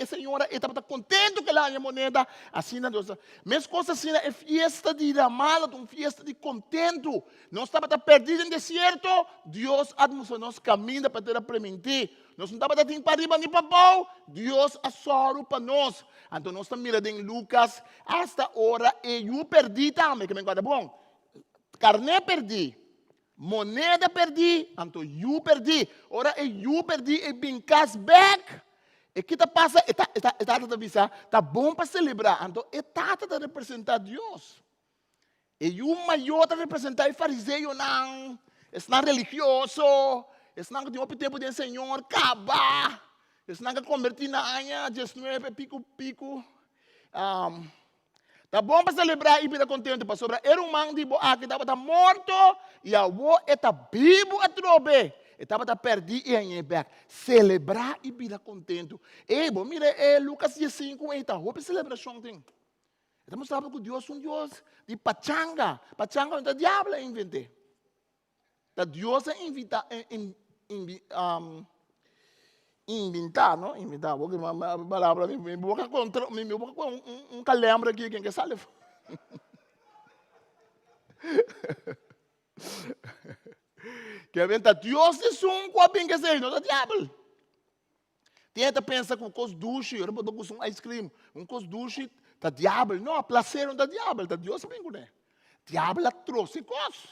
senhora, está contente que ela é moneda, assim na Deus. Minhas coisas assim é fiesta de ramada, uma fiesta de contento. Nós estamos perdidos no deserto, Deus administra nosso caminho para ter a permitir. Nós não estamos para arriba nem para baixo, Deus assoro para nós. Então nós estamos mirando em Lucas, hasta hora, e eu perdi também, que me enquadra bom. Carne perdi. Moneda perdi, então eu perdi. Ora eu perdi e bincas back. E que tá passa, está visa, tá bom para celebrar. Então está a representar Deus. E o maior a representar o fariseu não, não religioso, não que tem o tempo do Senhor, acaba, não que convertir na anha, 19 pico. Tá bom para celebrar e vida contente para sobrar. Era um man de boa que estava morto e a avó está vivo a trobe. Estava perdido e em back. Celebrar e vida contente. Bom, mira, Lucas 15, está. Houve celebração tem. Estamos sabendo que Deus é um Deus de pachanga. Pachanga é o diabo inventei. Deus é inventar, não? Inventar, porque uma palavra me boca com um calembre aqui, quem que sabe? Que inventa Deus é um coabim que sei, não é diabo. Tenta pensar com cos duche, eu boto com ice cream, cos duche, tá diabo, não, placer não tá diabo, tá Deus bem com ele. Diabo trouxe coisas,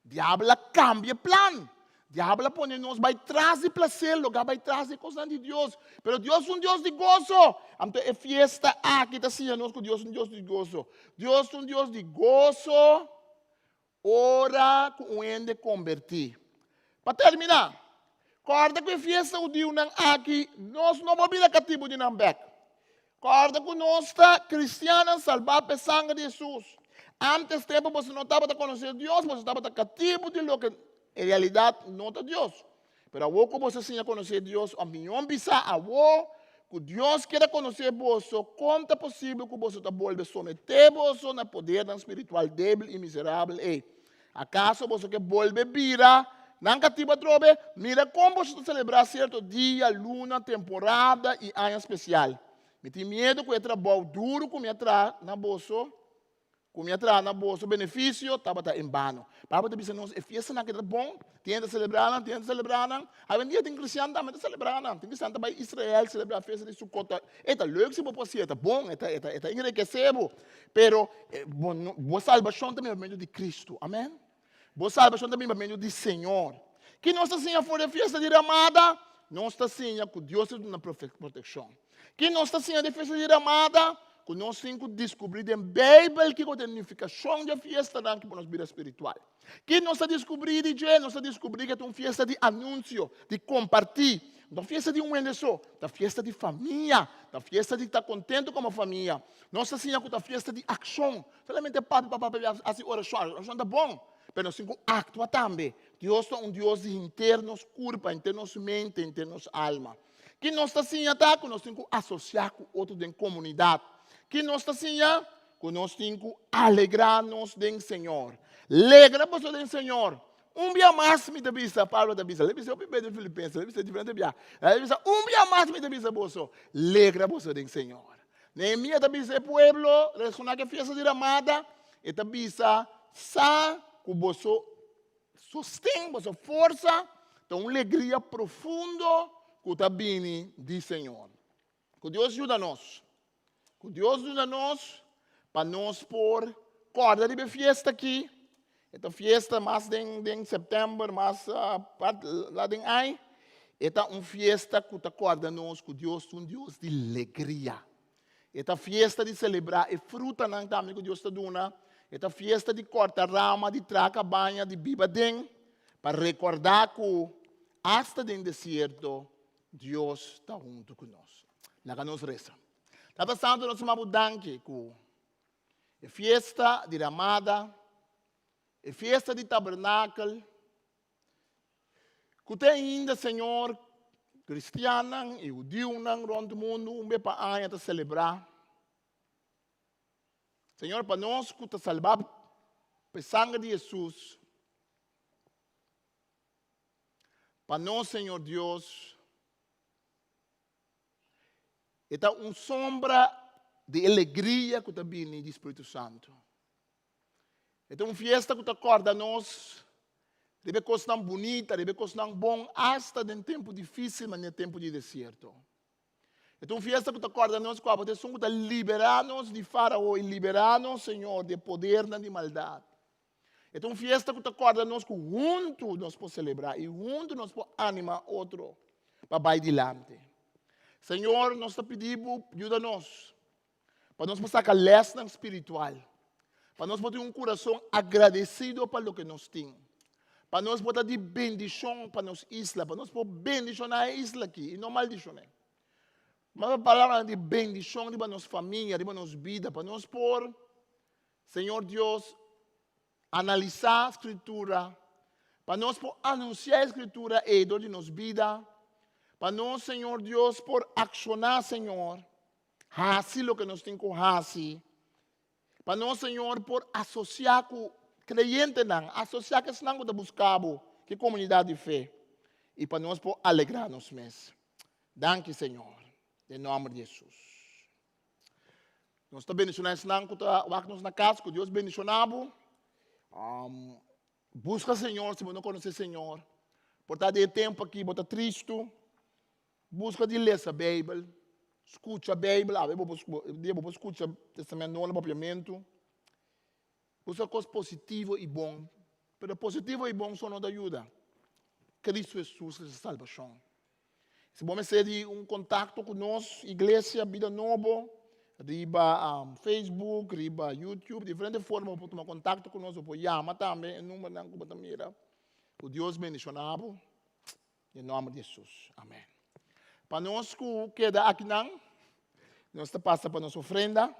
diabo cambia plano. Diabo põe nos vai trazer prazer, lugar vai trazer coisas de Deus. Pero Deus é um Deus de gozo. Então é fiesta aqui está assim, nós que Deus é um Deus de gozo. Deus é um Deus de gozo. Ora com ele convertir. Para terminar, corda que fiesta o dia aqui, nós não vamos vir cativo de Nambeck. Corda que nós está cristiana salvar pela sangue de Jesus. Antes tempo você não estava a conhecer Deus, você estava cativo de lo que em realidade, não é Deus. Mas agora que você sim conhecer Deus, a minha bisa, agora que Deus quer conhecer você, como é possível que você volta a someter você no poder espiritual débil e miserável? Acaso você quer voltar a vira, não cativa trobe, mira como você celebrar certo dia, luna, temporada e ano especial. Me tem medo que eu trabalho duro, que eu trago na bolsa, como entrar na bolsa, benefício, estava em vano. Para você dizer, é fiesta que é bom, tenta celebrar. Aí um dia tem cristiano também que celebrar, tem cristiano também Israel celebrar a festa de Sukkot. É legal se você pode é bom, é enriquecedor. Pero, boa salvação também é meio de Cristo, amém? Boa salvação também é meio de Senhor. Que nossa Senhora for a festa de Ramada, nossa Senhora que Deus é uma proteção. Que nossa Senhora de festa de Ramada, que nós temos que descobrir na Bíblia que a identificação da festa da nossa vida espiritual. Que nós descobrir que é uma festa de anúncio, de compartilhar, da festa de só, da festa de família, da festa de estar contente com a família. Nossa Senhora que é uma festa de ação. Solamente papai, assim, oração está bom, mas nós temos que actuar também. Deus é um Deus de internos curva, internos mente, internos alma. Que nossa Senhora que nós temos que associar com outros da comunidade. Que nós assim, que nós temos que alegrar-nos do Senhor. Alegra-vos do Senhor. Dia mais me devisa, Paulo devisa. Ele disse, eu bebê de Filipenses, ele disse diferente de ele disse, dia mais me devisa, bolso. Alegra-vos do Senhor. Neemias devisa, pueblo, ressonar que a festa de Ramada, e devisa, sa, que bolso sustém, bolso força, então uma alegria profunda, que está vindo do Senhor. Que Deus ajuda-nos. Que Deus ajuda nós para nós pôr corda de festa aqui. Esta fiesta mais em setembro, mais lá em ai. Esta fiesta que te acorda nós que Deus é um Deus de alegria. Esta fiesta de celebrar e fruta não também que Deus está dando. Esta fiesta de cortar rama, de traca banha, de biba den, para recordar que hasta no deserto Deus está junto conosco. Lá que nós reza. Está passando nós uma danke que a fiesta de Ramada, a fiesta de tabernáculo, que tem ainda, Senhor, cristiano e judeu rond o mundo, para ano celebrar. Senhor, para nós que te salvar pelo sangue de Jesus, para nós, Senhor Deus, é uma sombra de alegria que está vindo do Espírito Santo. É uma festa que te acorda nós, deve coisa tão bonita, deve coisa tão bom, hasta em tempo difícil, mas em tempo de deserto. É uma festa que te acorda nós com a proteção que liberar-nos de Faraó e liberar-nos, Senhor, de poder e de maldade. É uma festa que te acorda nós que juntos nós podemos celebrar e juntos nós podemos animar outro para ir adiante. Senhor, nós te pedimos, ajuda-nos, para nós sacar lesson espiritual, para nós ter um coração agradecido pelo que nós temos, para nós poder dar bendição para nossa isla, para nós poder bendicionar a isla aqui e não maldicionar. Mas a palavra de bendição de nossa família, de nossa vida, para nós por, Senhor Deus, analisar a Escritura, para nós por anunciar a Escritura e dor de nossa vida, para nós, Senhor Deus, por accionar, Senhor, assim o que nós temos com assim, para nós, Senhor, por associar com creyente, associar com esse não que buscamos, que comunidade de fé, e para nós por alegrar-nos mesmo. Danke, Senhor. Em nome de Jesus. Nós estamos bendicionando esse nome que está na casa, que Deus bendicionamos. Busca o Senhor, se você não conhece o Senhor. Por estar de tempo aqui, por estar triste. Busca de ler a Bíblia. Escute a Bíblia. Devo escutar o Testamento Novo, propriamente. Busca coisas positivas e boas. Mas positivo e bom só não ajuda. Cristo Jesus é a salvação. Se você ter um contato com nós, Igreja Vida Nova, riba Facebook, riba YouTube, diferentes formas para tomar contato com nós, para chamar também, em número de Batamira. O Deus bendicionado, em nome de Jesus. Amém. Para nós que queda aqui, nós passamos para nossa ofrenda.